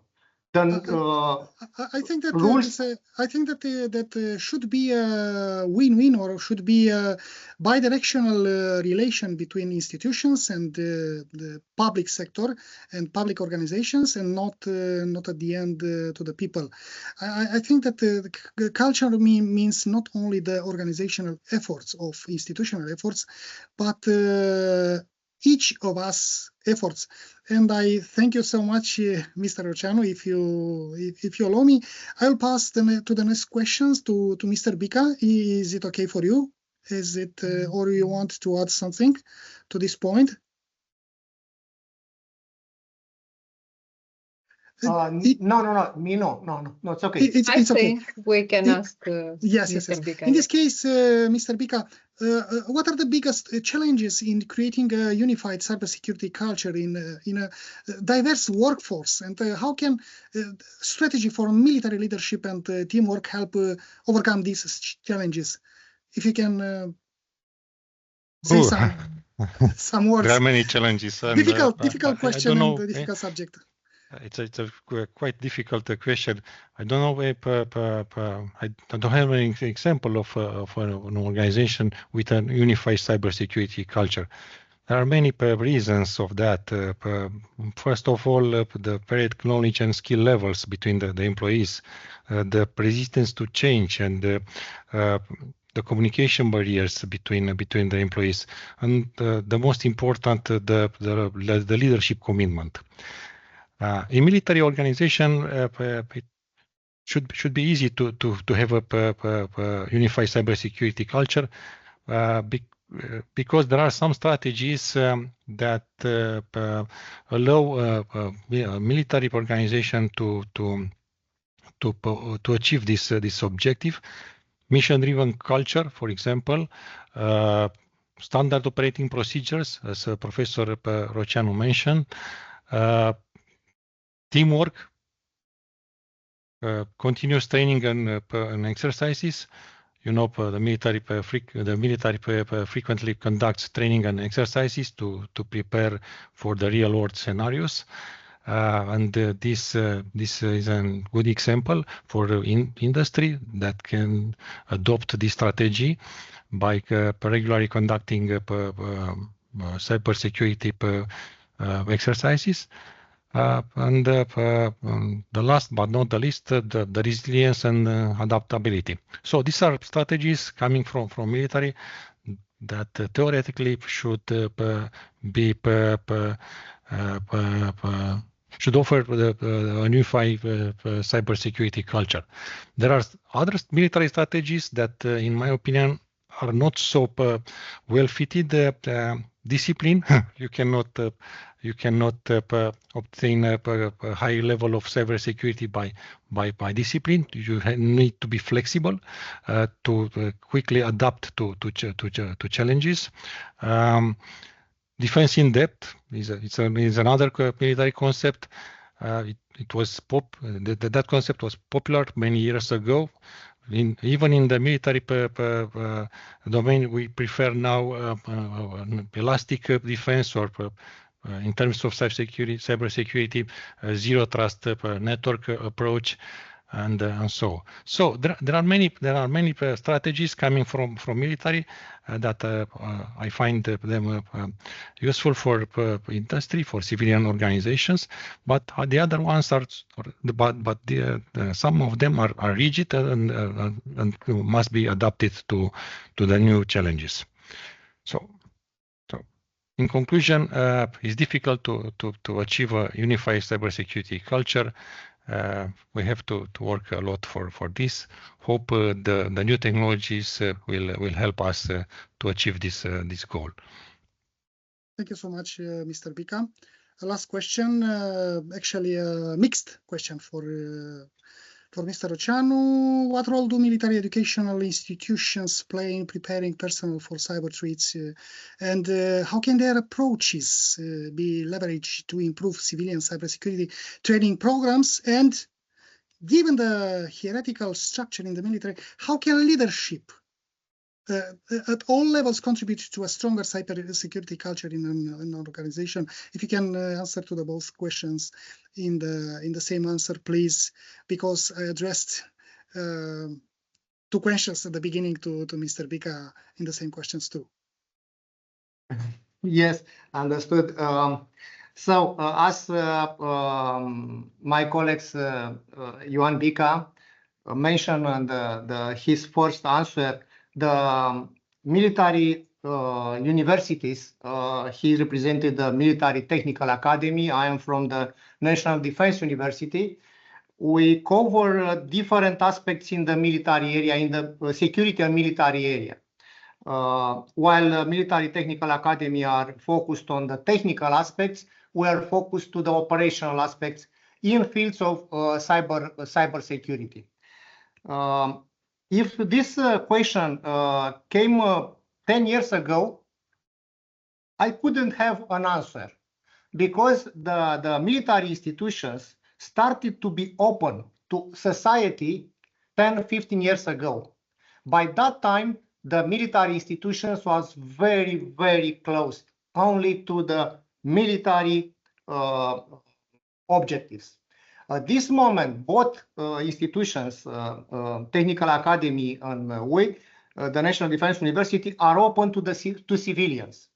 S4: I think that
S6: rules.
S4: I think that should be a win-win, or should be a bi-directional relation between institutions and the public sector and public organizations, and not at the end to the people. I think that the culture means not only the organizational efforts of institutional efforts, but each of us efforts. And I thank you so much, Mr. Roceanu. If you allow me, I'll pass to the next questions to Mr. Bica. Is it okay for you? Is it, or you want to add something to this point?
S6: No, it's okay.
S4: It's okay.
S1: We can ask
S4: yes.
S1: Mr. Bica.
S4: In this case, Mr. Bica, what are the biggest challenges in creating a unified cybersecurity culture in a diverse workforce, and how can strategy for military leadership and teamwork help overcome these challenges? If you can say some words.
S5: There are many challenges. And,
S4: difficult question and a difficult subject.
S5: It's a quite difficult question. I don't know if I don't have any example of an organization with a unified cybersecurity culture. There are many reasons of that. First of all, the varied knowledge and skill levels between the employees, the resistance to change, and the communication barriers between the employees, and the most important, the leadership commitment. In military organization, it should be easy to have a unified cybersecurity culture, because there are some strategies that allow military organization to achieve this objective. Mission-driven culture, for example, standard operating procedures, as Professor Roceanu mentioned. Teamwork, continuous training and exercises. You know, the military frequently conducts training and exercises to prepare for the real world scenarios. And this is a good example for industry that can adopt this strategy by regularly conducting cybersecurity exercises. And the last but not the least, the resilience and adaptability. So these are strategies coming from military that theoretically should should offer a unified cybersecurity culture. There are other military strategies that, in my opinion, are not so well fitted. Discipline. You cannot obtain a high level of cybersecurity by discipline. You need to be flexible to quickly adapt to challenges. Defense in depth is another military concept. That concept was popular many years ago. Even in the military domain, we prefer now elastic defense, or in terms of cybersecurity, zero trust network approach, and so. So there are many strategies coming from military that I find them useful for industry, for civilian organizations, but the other ones are, some of them are rigid and must be adapted to the new challenges. So in conclusion, it's difficult to achieve a unified cybersecurity culture. We have to work a lot for this. Hope the new technologies will help us to achieve this goal.
S4: Thank you so much, Mr. Bica. Last question, actually a mixed question for Mr. Roceanu. What role do military educational institutions play in preparing personnel for cyber threats, and how can their approaches be leveraged to improve civilian cybersecurity training programs? And given the hierarchical structure in the military, how can leadership at all levels contribute to a stronger cybersecurity culture in an organization? If you can answer to the both questions in the same answer, please, because I addressed 2 questions at the beginning to Mr. Bika in the same questions too.
S6: Yes, understood. As my colleagues Ioan Bika mentioned on his first answer, the military universities, he represented the Military Technical Academy. I am from the National Defense University. We cover different aspects in the military area, in the security and military area. While Military Technical Academy are focused on the technical aspects, we are focused to the operational aspects in fields of cyber security. If this question came 10 years ago, I couldn't have an answer, because the military institutions started to be open to society 10, 15 years ago. By that time, the military institutions was very, very close only to the military objectives. At this moment, both institutions, Technical Academy and the National Defense University, are open to civilians.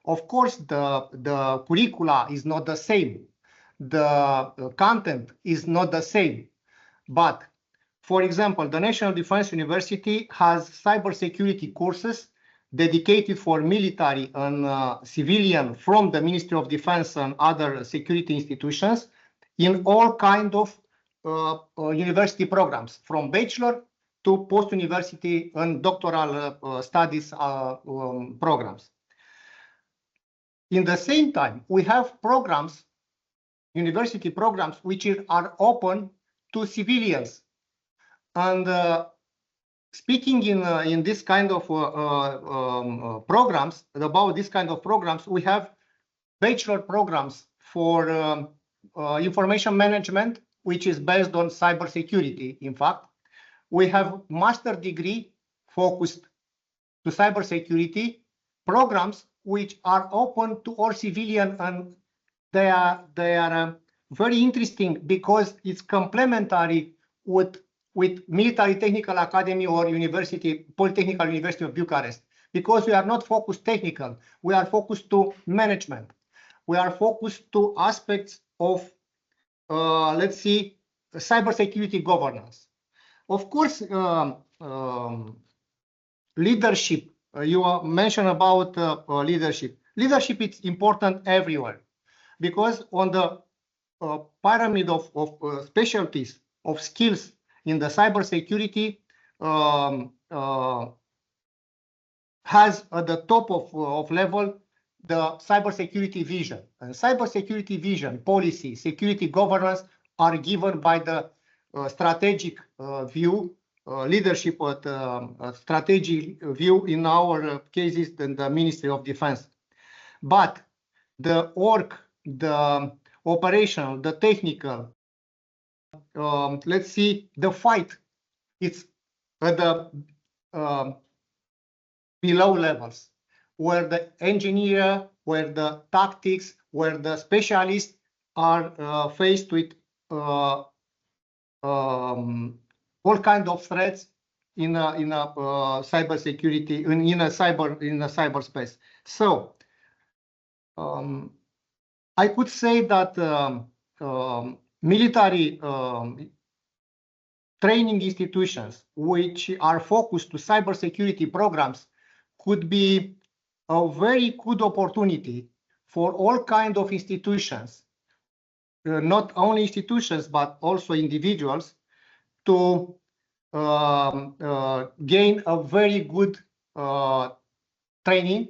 S6: Of course, the curricula is not the same. The content is not the same. But, for example, the National Defense University has cybersecurity courses dedicated for military and civilian from the Ministry of Defense and other security institutions in all kinds of university programs, from bachelor to post-university and doctoral studies programs. In the same time, we have programs, university programs, which are open to civilians. And speaking in this kind of programs, about this kind of programs, we have bachelor programs for information management, which is based on cybersecurity, in fact. We have master degree focused to cybersecurity programs, which are open to all civilian, and they are very interesting because it's complementary with Military Technical Academy or Polytechnical University of Bucharest, because we are not focused technical, we are focused to management. We are focused to aspects of, let's see, cybersecurity governance. Of course, leadership, you mentioned about leadership. Leadership is important everywhere, because on the pyramid of specialties, of skills in the cybersecurity, has at the top of level the cybersecurity vision. And cybersecurity vision, policy, security governance are given by the strategic view, leadership at strategic view, in our cases, in the Ministry of Defense. But the work, the operational, the technical, let's see, the fight, it's at the below levels, where the engineer, where the tactics, where the specialists are faced with all kinds of threats in a cybersecurity, in a cyberspace. So I could say that military training institutions which are focused to cybersecurity programs could be a very good opportunity for all kinds of institutions, not only institutions, but also individuals, to gain a very good training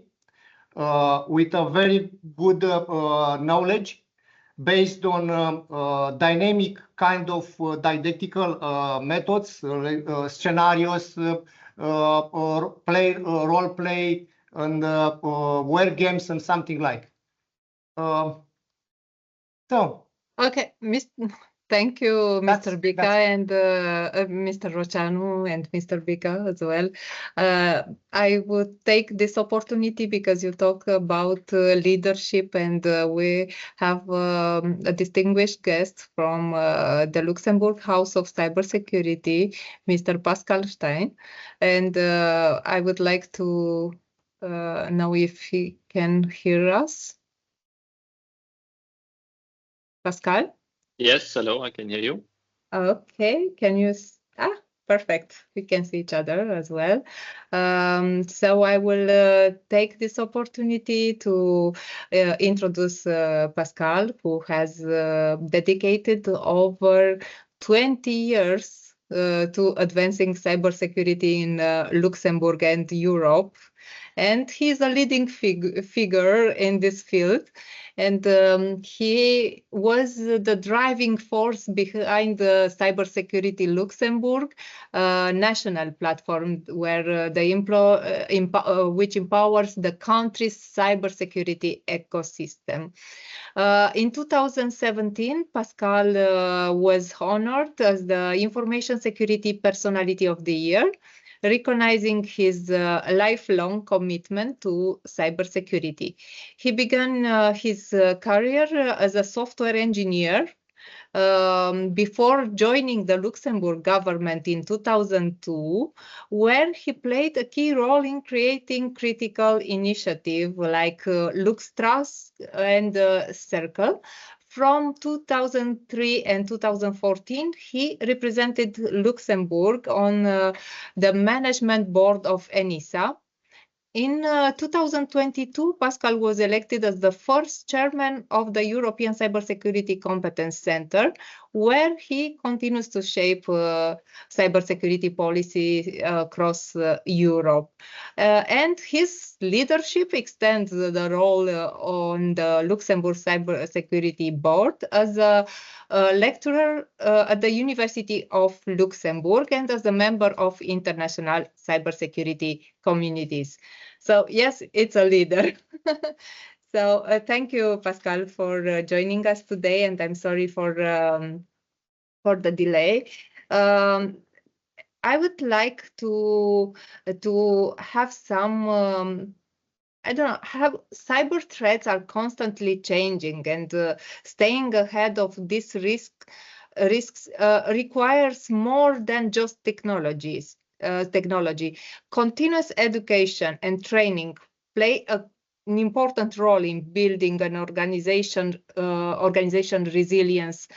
S6: with a very good knowledge based on dynamic kind of didactical methods, scenarios, role play, and war games and something like.
S1: Okay, Thank you, Mr.
S6: That's-
S1: Bika and Mr. Roceanu and Mr. Bika as well. I would take this opportunity because you talk about leadership, and we have a distinguished guest from the Luxembourg House of Cybersecurity, Mr. Pascal Stein. And I would like to know if he can hear us. Pascal?
S7: Yes, hello, I can hear you.
S1: Okay, can you? Perfect. We can see each other as well. So I will take this opportunity to introduce Pascal, who has dedicated over 20 years to advancing cybersecurity in Luxembourg and Europe. And he's a leading figure in this field. And he was the driving force behind the Cybersecurity Luxembourg national platform, where which empowers the country's cybersecurity ecosystem. In 2017, Pascal was honored as the Information Security Personality of the Year, recognizing his lifelong commitment to cybersecurity. He began his career as a software engineer before joining the Luxembourg government in 2002, where he played a key role in creating critical initiatives like LuxTrust and Circle. From 2003 and 2014, he represented Luxembourg on the management board of ENISA. In 2022, Pascal was elected as the first chairman of the European Cybersecurity Competence Center, where he continues to shape cybersecurity policy across Europe. And his leadership extends the role on the Luxembourg Cybersecurity Board as a lecturer at the University of Luxembourg and as a member of international cybersecurity communities. So yes, it's a leader. So thank you, Pascal, for joining us today, and I'm sorry for the delay. I would like to have some. I don't know, how cyber threats are constantly changing, and staying ahead of these risks requires more than just technology. Continuous education and training play an important role in building an organization resilience.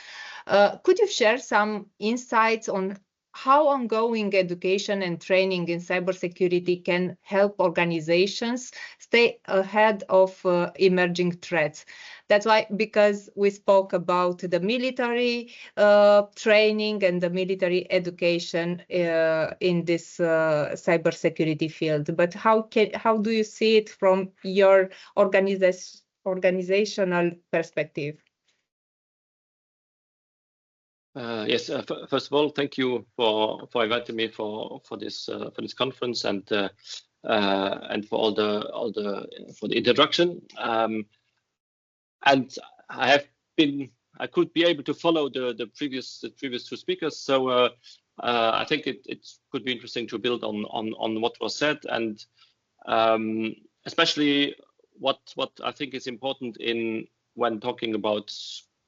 S1: Could you share some insights on how ongoing education and training in cybersecurity can help organizations stay ahead of emerging threats? That's why, because we spoke about the military training and the military education in this cybersecurity field. But how do you see it from your organizational perspective?
S7: Yes, first of all, thank you for inviting me for this conference and for the introduction. And I could be able to follow the previous two speakers. So I think it could be interesting to build on what was said, and especially what I think is important when talking about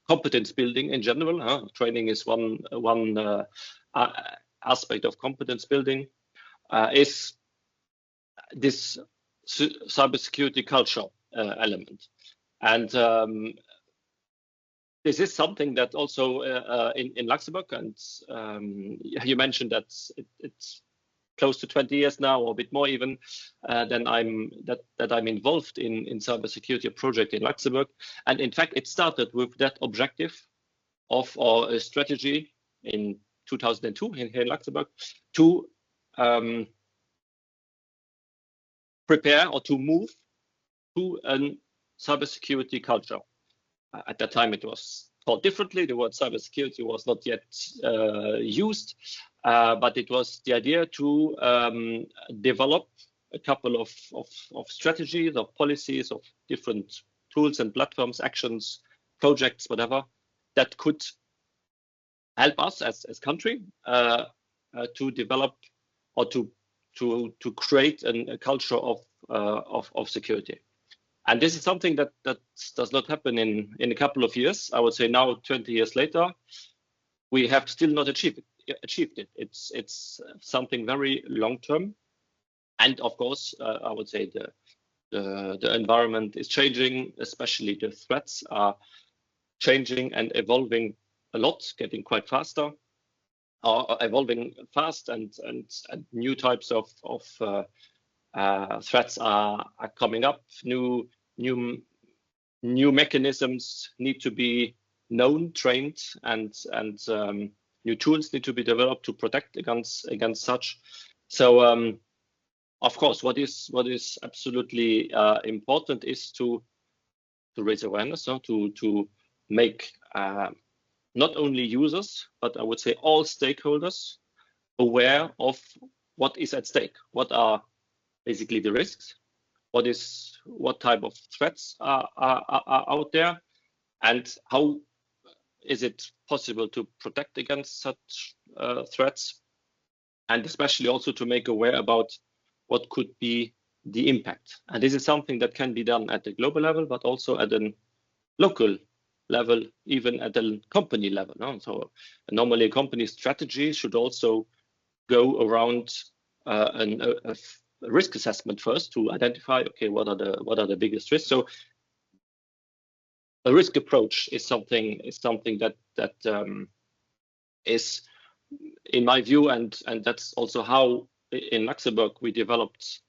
S7: competence building in general. Training is one aspect of competence building, is this cybersecurity culture element. And this is something that also in Luxembourg, and you mentioned that it's close to 20 years now, or a bit more even, that I'm involved in cybersecurity project in Luxembourg. And in fact, it started with that objective of our strategy in 2002 here in Luxembourg to prepare or to move to a cybersecurity culture. At that time, it was called differently. The word cybersecurity was not yet used, but it was the idea to develop a couple of strategies, of policies, of different tools and platforms, actions, projects, whatever, that could help us as country to develop or to create a culture of security. And this is something that does not happen in a couple of years. I would say now, 20 years later, we have still not achieved it. It's something very long term. And of course, I would say the environment is changing, especially the threats are changing and evolving a lot, getting quite faster, are evolving fast, and new types of threats are coming up. New mechanisms need to be known, trained, and new tools need to be developed to protect against such. So of course, what is absolutely important is to raise awareness, so to make not only users, but I would say all stakeholders aware of what is at stake. What are basically the risks? What type of threats are out there, and how is it possible to protect against such threats, and especially also to make aware about what could be the impact. And this is something that can be done at the global level, but also at a local level, even at the company level. No? So normally a company strategy should also go around a risk assessment first to identify, okay, what are the biggest risks. So a risk approach is something that is, in my view, and that's also how in Luxembourg we developed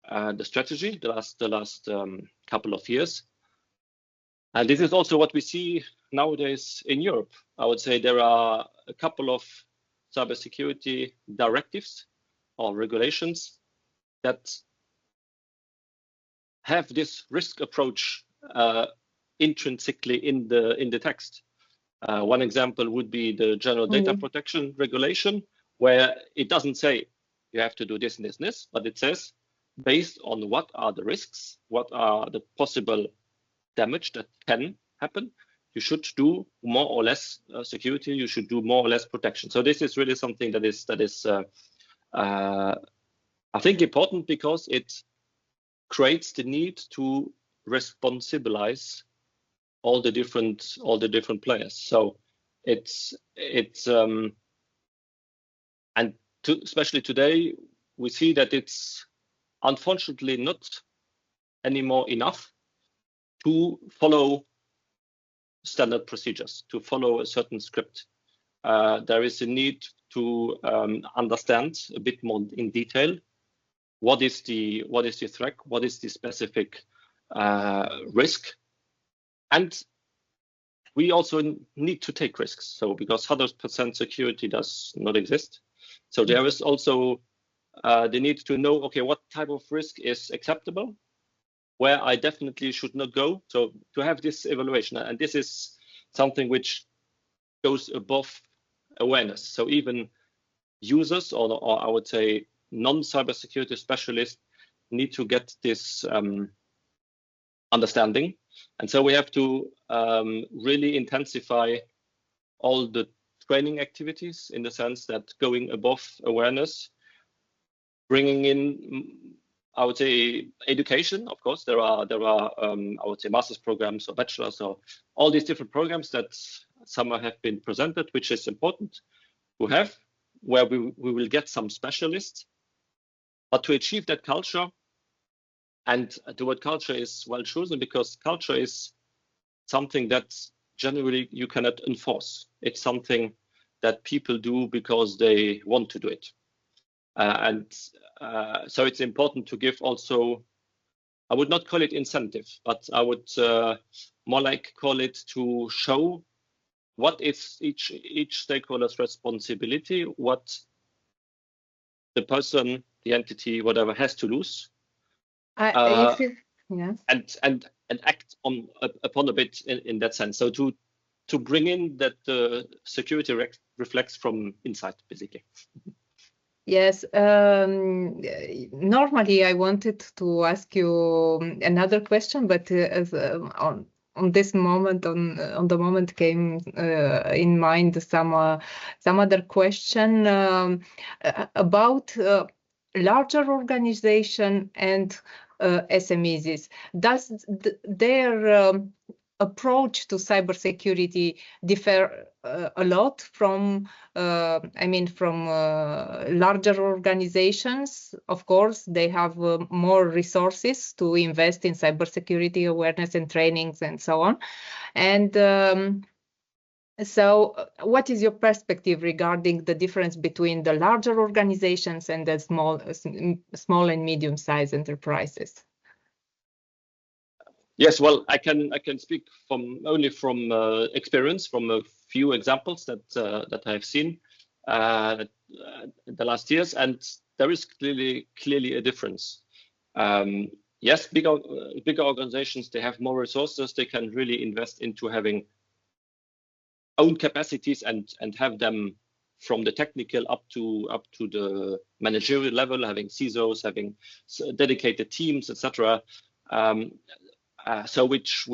S7: the strategy the last couple of years. And this is also what we see nowadays in Europe. I would say there are a couple of cybersecurity directives or regulations that have this risk approach intrinsically in the text. One example would be the General Data Protection Regulation, where it doesn't say you have to do this and this and this, but it says based on what are the risks, what are the possible damage that can happen, you should do more or less security, you should do more or less protection. So this is really something that is I think important, because it creates the need to responsibilize all the different players. So it's and especially today we see that it's unfortunately not anymore enough to follow standard procedures, to follow a certain script. There is a need to understand a bit more in detail what is the threat, what is the specific risk, and we also need to take risks. So because 100% security does not exist, so there is also the need to know, okay, what type of risk is acceptable, where I definitely should not go. So to have this evaluation, and this is something which goes above awareness. So even users, or I would say non-cybersecurity specialists, need to get this understanding. And so we have to really intensify all the training activities, in the sense that going above awareness, bringing in, I would say, education. Of course, there are I would say master's programs or bachelor's, or all these different programs that some have been presented, which is important to have, where we will get some specialists. But to achieve that culture, and the word culture is well chosen, because culture is something that generally you cannot enforce. It's something that people do because they want to do it. So it's important to give also, I would not call it incentive, but I would more like call it to show what is each stakeholder's responsibility, what the person, the entity, whatever, has to lose,
S1: Yes.
S7: and act upon a bit in that sense. So to bring in that the security reflects from inside, basically.
S1: Yes, normally I wanted to ask you another question, but on this moment, on the moment came in mind some other question about larger organization and SMEs. Does their approach to cybersecurity differ a lot from, from larger organizations? Of course, they have more resources to invest in cybersecurity awareness and trainings and so on. And so what is your perspective regarding the difference between the larger organizations and the small and medium-sized enterprises?
S7: Yes, well, I can speak only from experience, from a few examples that I've seen in the last years, and there is clearly a difference. Yes, bigger organizations, they have more resources, they can really invest into having own capacities and have them from the technical up to the managerial level, having CISOs, having dedicated teams, etc. So which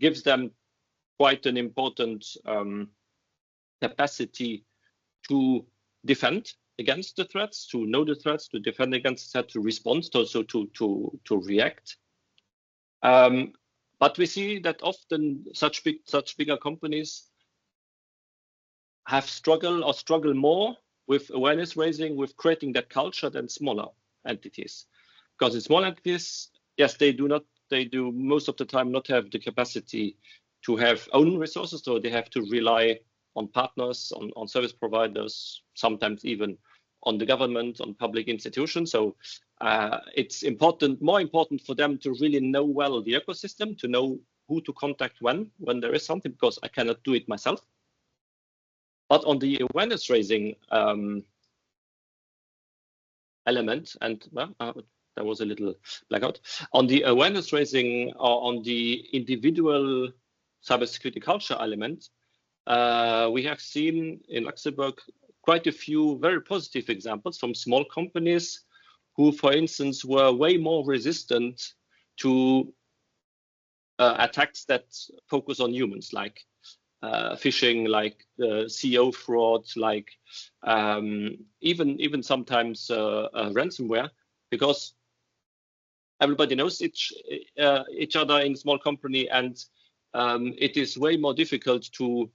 S7: gives them quite an important capacity to defend against the threats, to know the threats, to defend against that, to respond, also to react. But we see that often such bigger companies have struggle more with awareness raising, with creating that culture than smaller entities. Because in small entities, yes, they do most of the time not have the capacity to have own resources, so they have to rely on partners, on service providers, sometimes even on the government, on public institutions. So it's more important for them to really know well the ecosystem, to know who to contact when there is something, because I cannot do it myself. But on the awareness raising element, and there was a little blackout, on the awareness raising or on the individual cybersecurity culture element, we have seen in Luxembourg quite a few very positive examples from small companies who, for instance, were way more resistant to attacks that focus on humans, like phishing, like CEO fraud, like even sometimes ransomware, because everybody knows each other in small company, and it is way more difficult to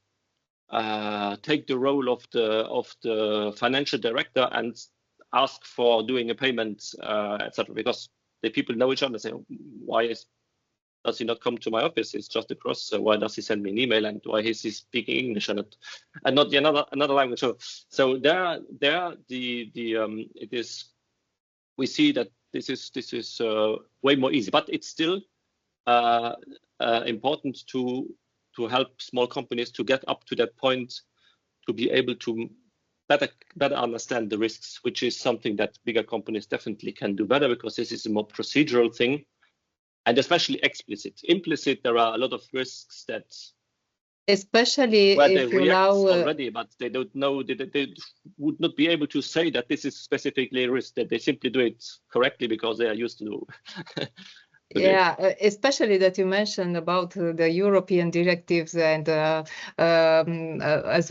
S7: take the role of the financial director and ask for doing a payment, etc. Because the people know each other and say, why does he not come to my office? It's just across. So why does he send me an email? And why is he speaking English and not another language? So there it is. We see that this is way more easy, but it's still important to help small companies to get up to that point, to be able to better understand the risks, which is something that bigger companies definitely can do better, because this is a more procedural thing, and especially explicit. Implicit, there are a lot of risks that,
S1: especially
S7: where
S1: if
S7: they
S1: you
S7: react
S1: allow
S7: already, but they don't know, they would not be able to say that this is specifically a risk, that they simply do it correctly because they are used to do.
S1: Yeah, especially that you mentioned about the European directives and as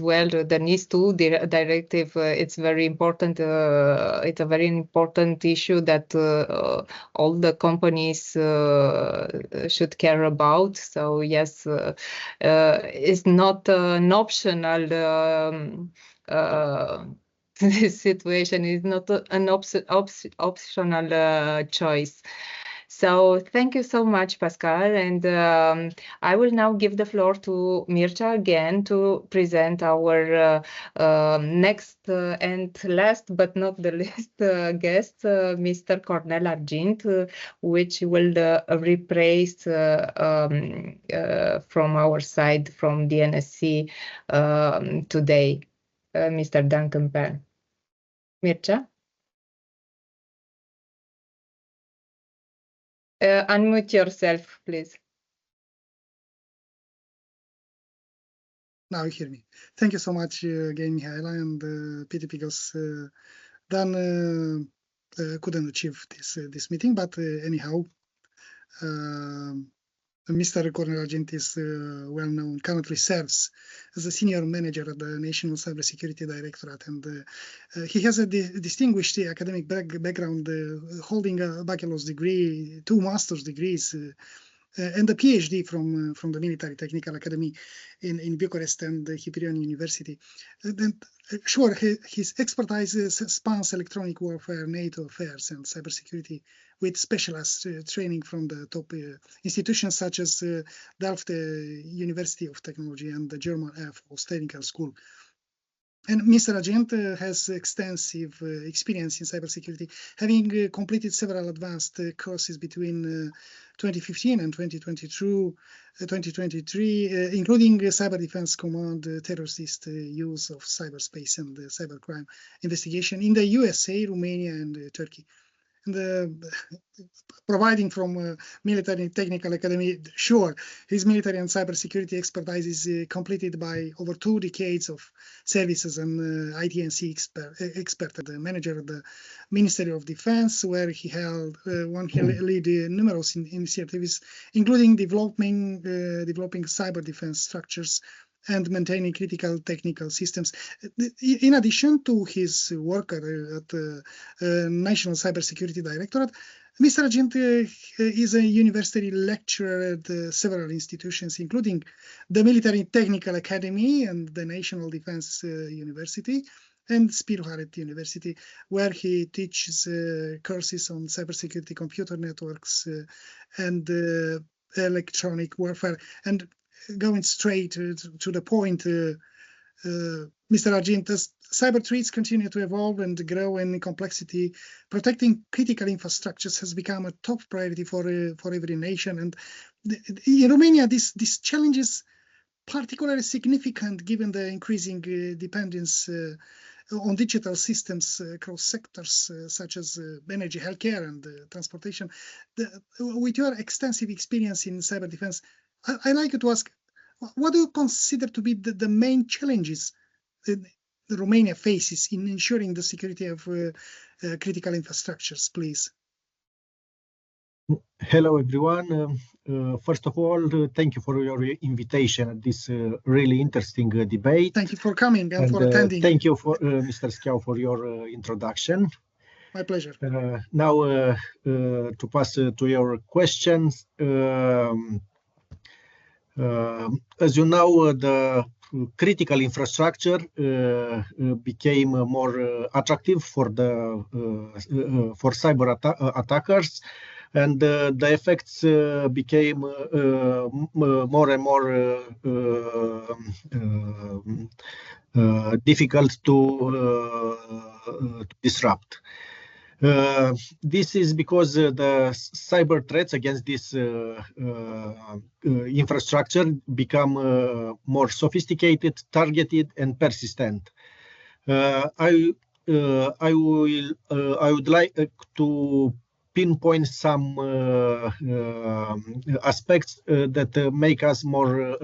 S1: well the NIS2 directive. It's very important. It's a very important issue that all the companies should care about. So yes, it's not an optional. This situation is not an optional choice. So thank you so much, Pascal. And I will now give the floor to Mircea again to present our next and last but not the least guest, Mr. Cornel Argint, which will reprise from our side, from DNSC today, Mr. Duncan Penn. Mircea? Unmute yourself, please.
S4: Now you hear me. Thank you so much again, Mihaela and Pity, because Dan couldn't achieve this meeting, but anyhow, Mr. Cornel Argent is well known, currently serves as a senior manager at the National Cybersecurity Directorate, and he has a distinguished academic background, holding a bachelor's degree, 2 master's degrees, and a PhD from the Military Technical Academy in Bucharest and the Hyperion University. Sure, his expertise spans electronic warfare, NATO affairs, and cybersecurity, with specialized training from the top institutions such as Delft University of Technology and the German Air Force Technical School. And Mr. Argent has extensive experience in cybersecurity, having completed several advanced courses between 2015 and 2023, including Cyber Defense Command, terrorist use of cyberspace, and cybercrime investigation in the USA, Romania, and Turkey. And providing from Military Technical Academy, sure, his military and cybersecurity expertise is completed by over 2 decades of service as an ITNC expert and the manager of the Ministry of Defense, where he held led numerous initiatives, including developing cyber defense structures and maintaining critical technical systems. In addition to his work at the National Cybersecurity Directorate, Mr. Argent is a university lecturer at several institutions, including the Military Technical Academy and the National Defense University and Spearhead University, where he teaches courses on cybersecurity, computer networks, and electronic warfare. And going straight to the point, Mr. Argent, as cyber threats continue to evolve and grow in complexity, protecting critical infrastructures has become a top priority for every nation. And in Romania, this challenge is particularly significant given the increasing dependence on digital systems across sectors such as energy, healthcare, and transportation. With your extensive experience in cyber defense, I'd like to ask, what do you consider to be the main challenges that Romania faces in ensuring the security of critical infrastructures, please?
S8: Hello, everyone. First of all, thank you for your invitation at this really interesting debate.
S4: Thank you for coming and for attending.
S8: Thank you, for Mr. Schiau, for your introduction.
S4: My pleasure.
S8: Now, to pass to your questions. As you know, the critical infrastructure became more attractive for cyber attackers, and the effects became more and more difficult to disrupt. This is because the cyber threats against this infrastructure become more sophisticated, targeted, and persistent. I would like to pinpoint some aspects that make us more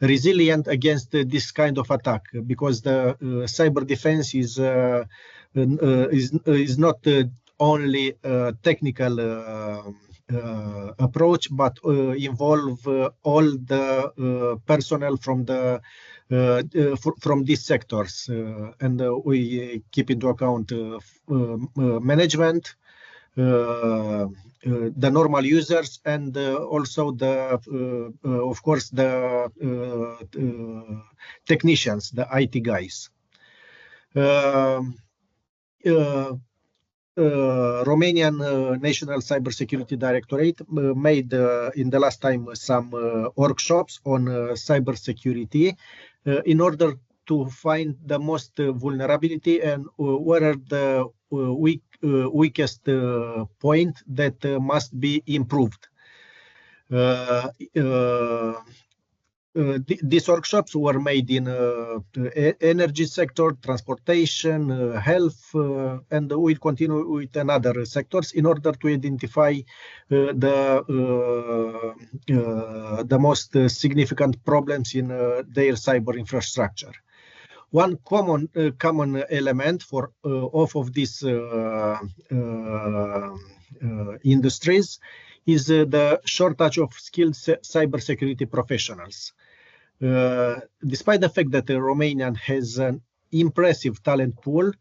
S8: resilient against this kind of attack, because the cyber defense is not only a technical approach, but involve all the personnel from these sectors, and we keep into account management, the normal users, and also of course the technicians, the IT guys. Romanian National Cybersecurity Directorate made in the last time some workshops on cybersecurity in order to find the most vulnerability and what are the weakest point that must be improved. These workshops were made in energy sector, transportation, health, and we'll continue with another sectors in order to identify the most significant problems in their cyber infrastructure. One common element for all of these industries is the shortage of skilled cybersecurity professionals. Despite the fact that Romania has an impressive talent pool,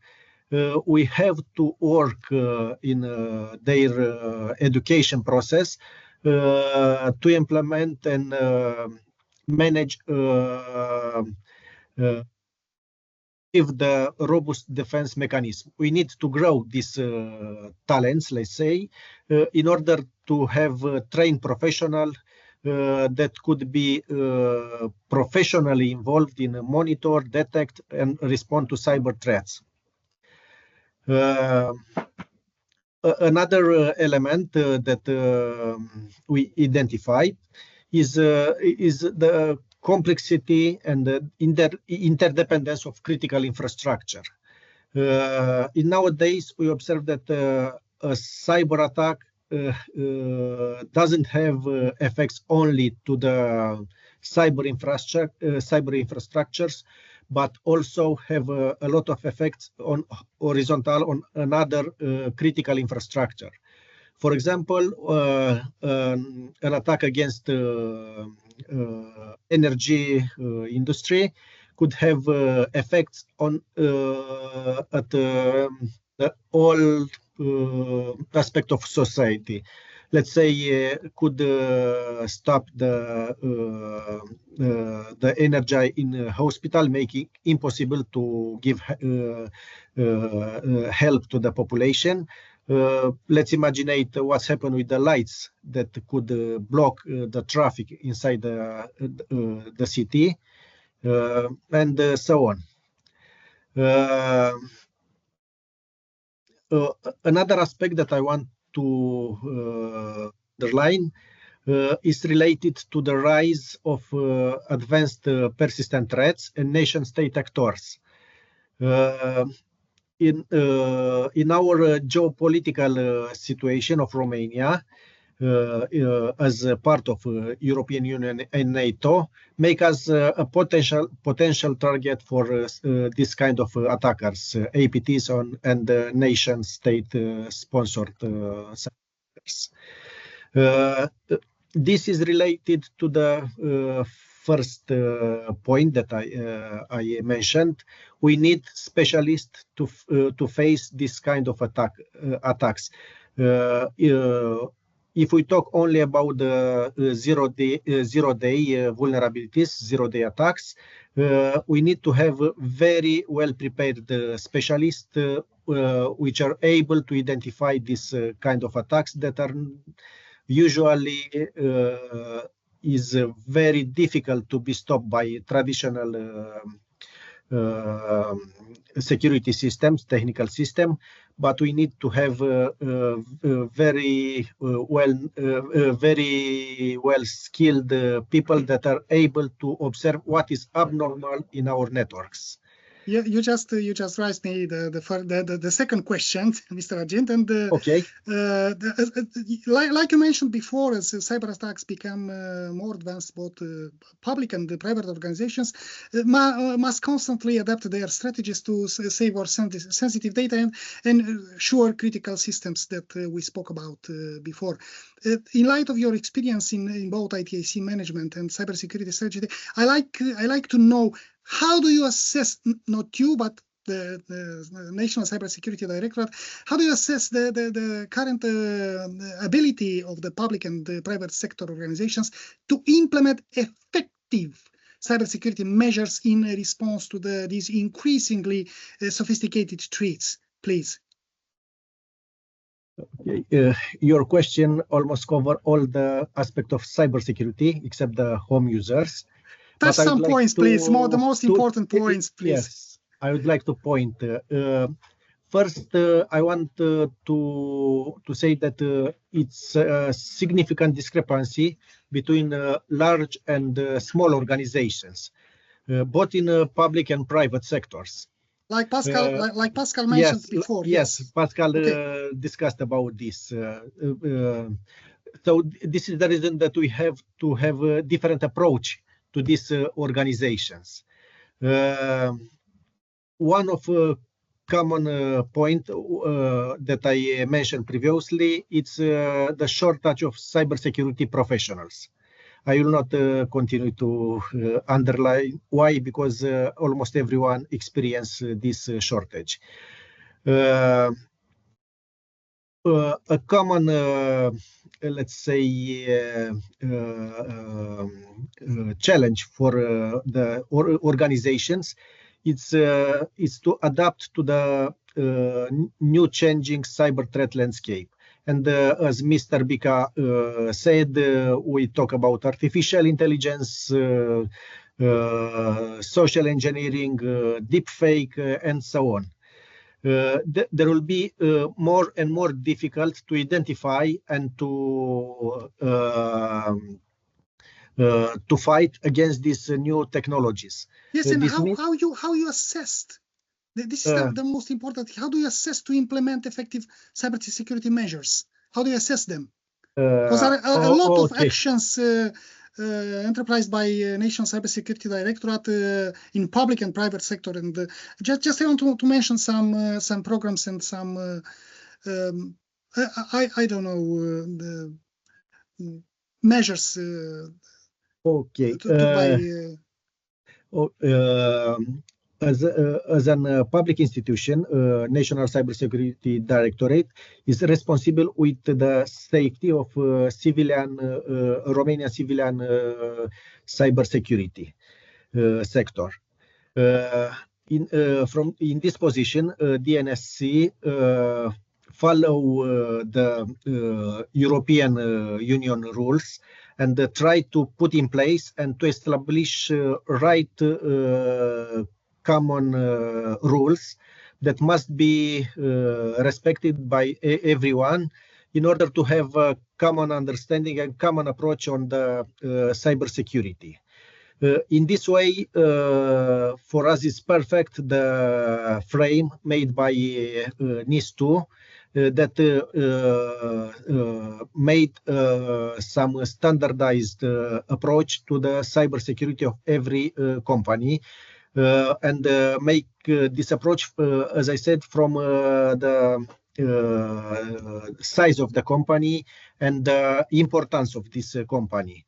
S8: we have to work in their education process to implement and manage the robust defense mechanism. We need to grow these talents, let's say, in order to have trained professional that could be professionally involved in monitor, detect, and respond to cyber threats. Another element that we identify is the complexity and the interdependence of critical infrastructure. In nowadays, we observe that a cyber attack doesn't have effects only to the cyber infrastructures, but also have a lot of effects on horizontal on another critical infrastructure. For example, an attack against energy industry could have effects on at all aspect of society. Let's say could stop the energy in a hospital, making it impossible to give help to the population. Let's imagine what's happened with the lights that could block the traffic inside the city, and so on. Another aspect that I want to underline is related to the rise of advanced persistent threats and nation-state actors. In our geopolitical situation of Romania, as a part of European Union and NATO, make us a potential target for this kind of attackers, APTs and nation-state sponsored attackers. This is related to the first point that I mentioned. We need specialists to face this kind of attacks. If we talk only about the zero-day vulnerabilities, zero-day attacks, we need to have very well-prepared specialists which are able to identify this kind of attacks that are usually is very difficult to be stopped by traditional security systems, technical system, but we need to have very well skilled people that are able to observe what is abnormal in our networks.
S4: You just raised me the second question, Mr. Agent, and
S8: okay.
S4: Like you mentioned before, as cyber attacks become more advanced, both public and private organizations must constantly adapt their strategies to save our sensitive data and ensure critical systems that we spoke about before. In light of your experience in both ITIC management and cybersecurity strategy, I like to know, how do you assess, not you, but the National Cybersecurity Directorate, how do you assess the current ability of the public and the private sector organizations to implement effective cybersecurity measures in response to these increasingly sophisticated threats, please?
S8: Okay. Your question almost covers all the aspects of cybersecurity except the home users.
S4: Touch some points, please. The most important points, please.
S8: Yes, I would like to point. First, I want to say that it's a significant discrepancy between large and small organizations, both in public and private sectors.
S4: Like Pascal mentioned before.
S8: Yes, Pascal discussed about this. So this is the reason that we have to have a different approach to these organizations. One of common point that I mentioned previously. It's the shortage of cybersecurity professionals. I will not continue to underline why, because almost everyone experiences this shortage. A common, let's say, challenge for the organizations is to adapt to the new changing cyber threat landscape. And as Mr. Bika said, we talk about artificial intelligence, social engineering, deepfake, and so on. There will be more and more difficult to identify and to fight against these new technologies.
S4: Yes, and how you assessed? This is the most important. How do you assess to implement effective cybersecurity measures? How do you assess them? Because there are a lot of actions enterprised by National Cybersecurity Directorate in public and private sector, and just I want to mention some programs and some I don't know the measures.
S8: As a public institution, National Cybersecurity Directorate is responsible with the safety of Romanian civilian cybersecurity sector. In this position, DNSC follow the European Union rules and try to put in place and to establish common rules that must be respected by everyone in order to have a common understanding and common approach on the cybersecurity. In this way, for us, it's perfect the frame made by NIS2 that made some standardized approach to the cybersecurity of every company. And make this approach, as I said, from the size of the company and the importance of this company,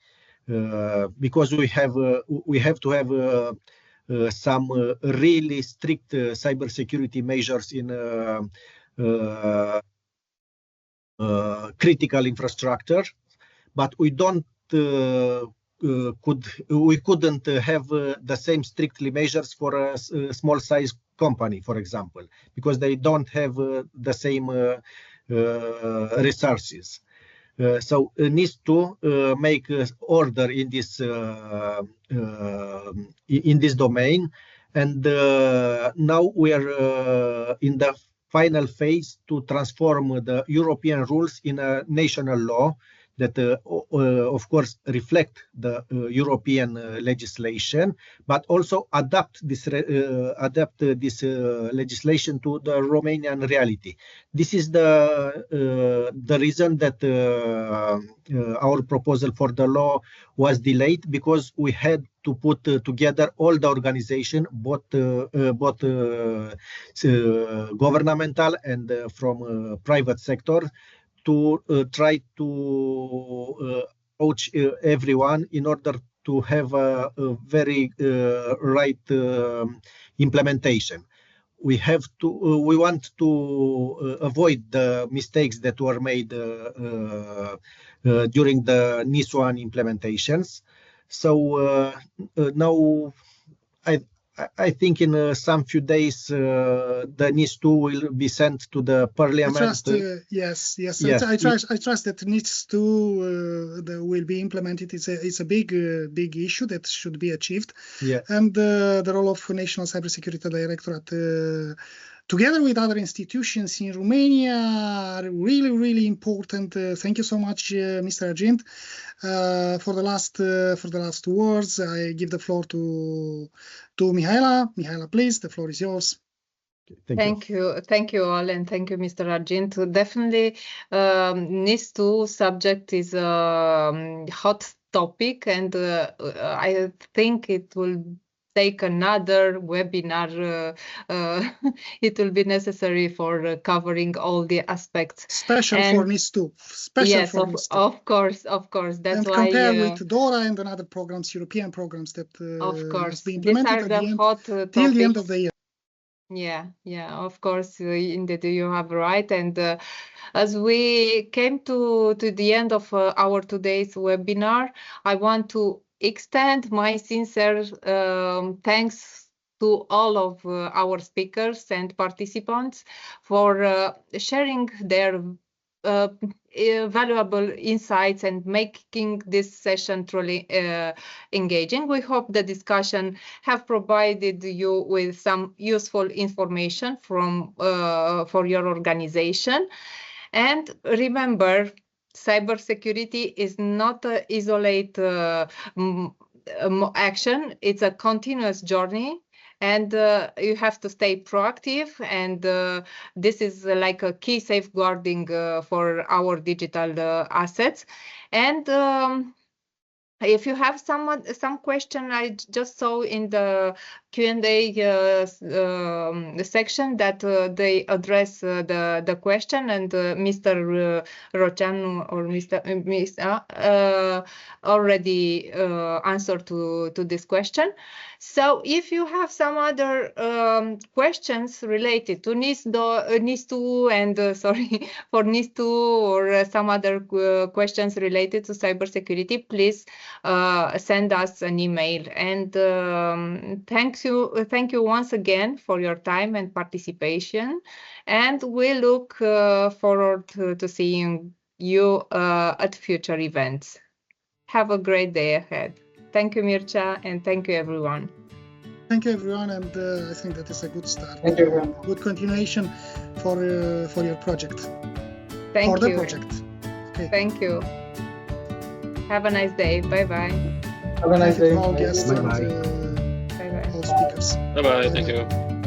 S8: because we have to have some really strict cybersecurity measures in critical infrastructure, but we don't. We couldn't have the same strictly measures for a small size company, for example, because they don't have the same resources. So it needs to make order in this domain, and now we are in the final phase to transform the European rules in a national law that, of course, reflect the European legislation, but also adapt this legislation to the Romanian reality. This is the reason that our proposal for the law was delayed, because we had to put together all the organization, both governmental and from private sector, to try to approach everyone in order to have a very right implementation. We want to avoid the mistakes that were made during the NIS1 implementations. So now I think in some few days the NIS2 will be sent to the Parliament.
S4: I trust, yes. I trust that NIS2 will be implemented. It's a big issue that should be achieved.
S8: Yeah.
S4: And the role of National Cybersecurity Directorate, together with other institutions in Romania, are really important. Thank you so much, Mr. Argint, for the last words. I give the floor to Mihaela. Mihaela, please, the floor is yours.
S1: Thank you all, and thank you, Mr. Argint. Definitely, NIS2 subject is a hot topic, and I think it will take another webinar. It will be necessary for covering all the aspects.
S4: Special for NIS2.
S1: Yes, of course. That's why.
S4: And compare with DORA and another programs, European programs that must be implemented till the end of the year.
S1: Yeah, of course, indeed, you have right. And as we came to the end of our today's webinar, I want to extend my sincere thanks to all of our speakers and participants for sharing their valuable insights and making this session truly engaging. We hope the discussion have provided you with some useful information from for your organization. And remember, cybersecurity is not an isolated action. It's a continuous journey. And you have to stay proactive, and this is like a key safeguarding for our digital assets. And if you have some question, I just saw in the Q&A section that they address the question, and Mr. Roceanu or Mr. already answered to this question. So if you have some other questions related to NIS2 and sorry for NIS2 or some other questions related to cybersecurity, please send us an email. And thank you once again for your time and participation. And we look forward to seeing you at future events. Have a great day ahead. Thank you, Mircea, and thank you, everyone.
S4: Thank you, everyone, and I think that is a good start.
S2: Thank you, everyone.
S4: Good continuation for your project.
S1: Thank you.
S4: For the project. Okay.
S1: Thank you. Have a nice day. Bye-bye.
S2: Have a nice day.
S4: All guests and
S1: Bye-bye.
S4: all speakers.
S7: Bye-bye. Thank you.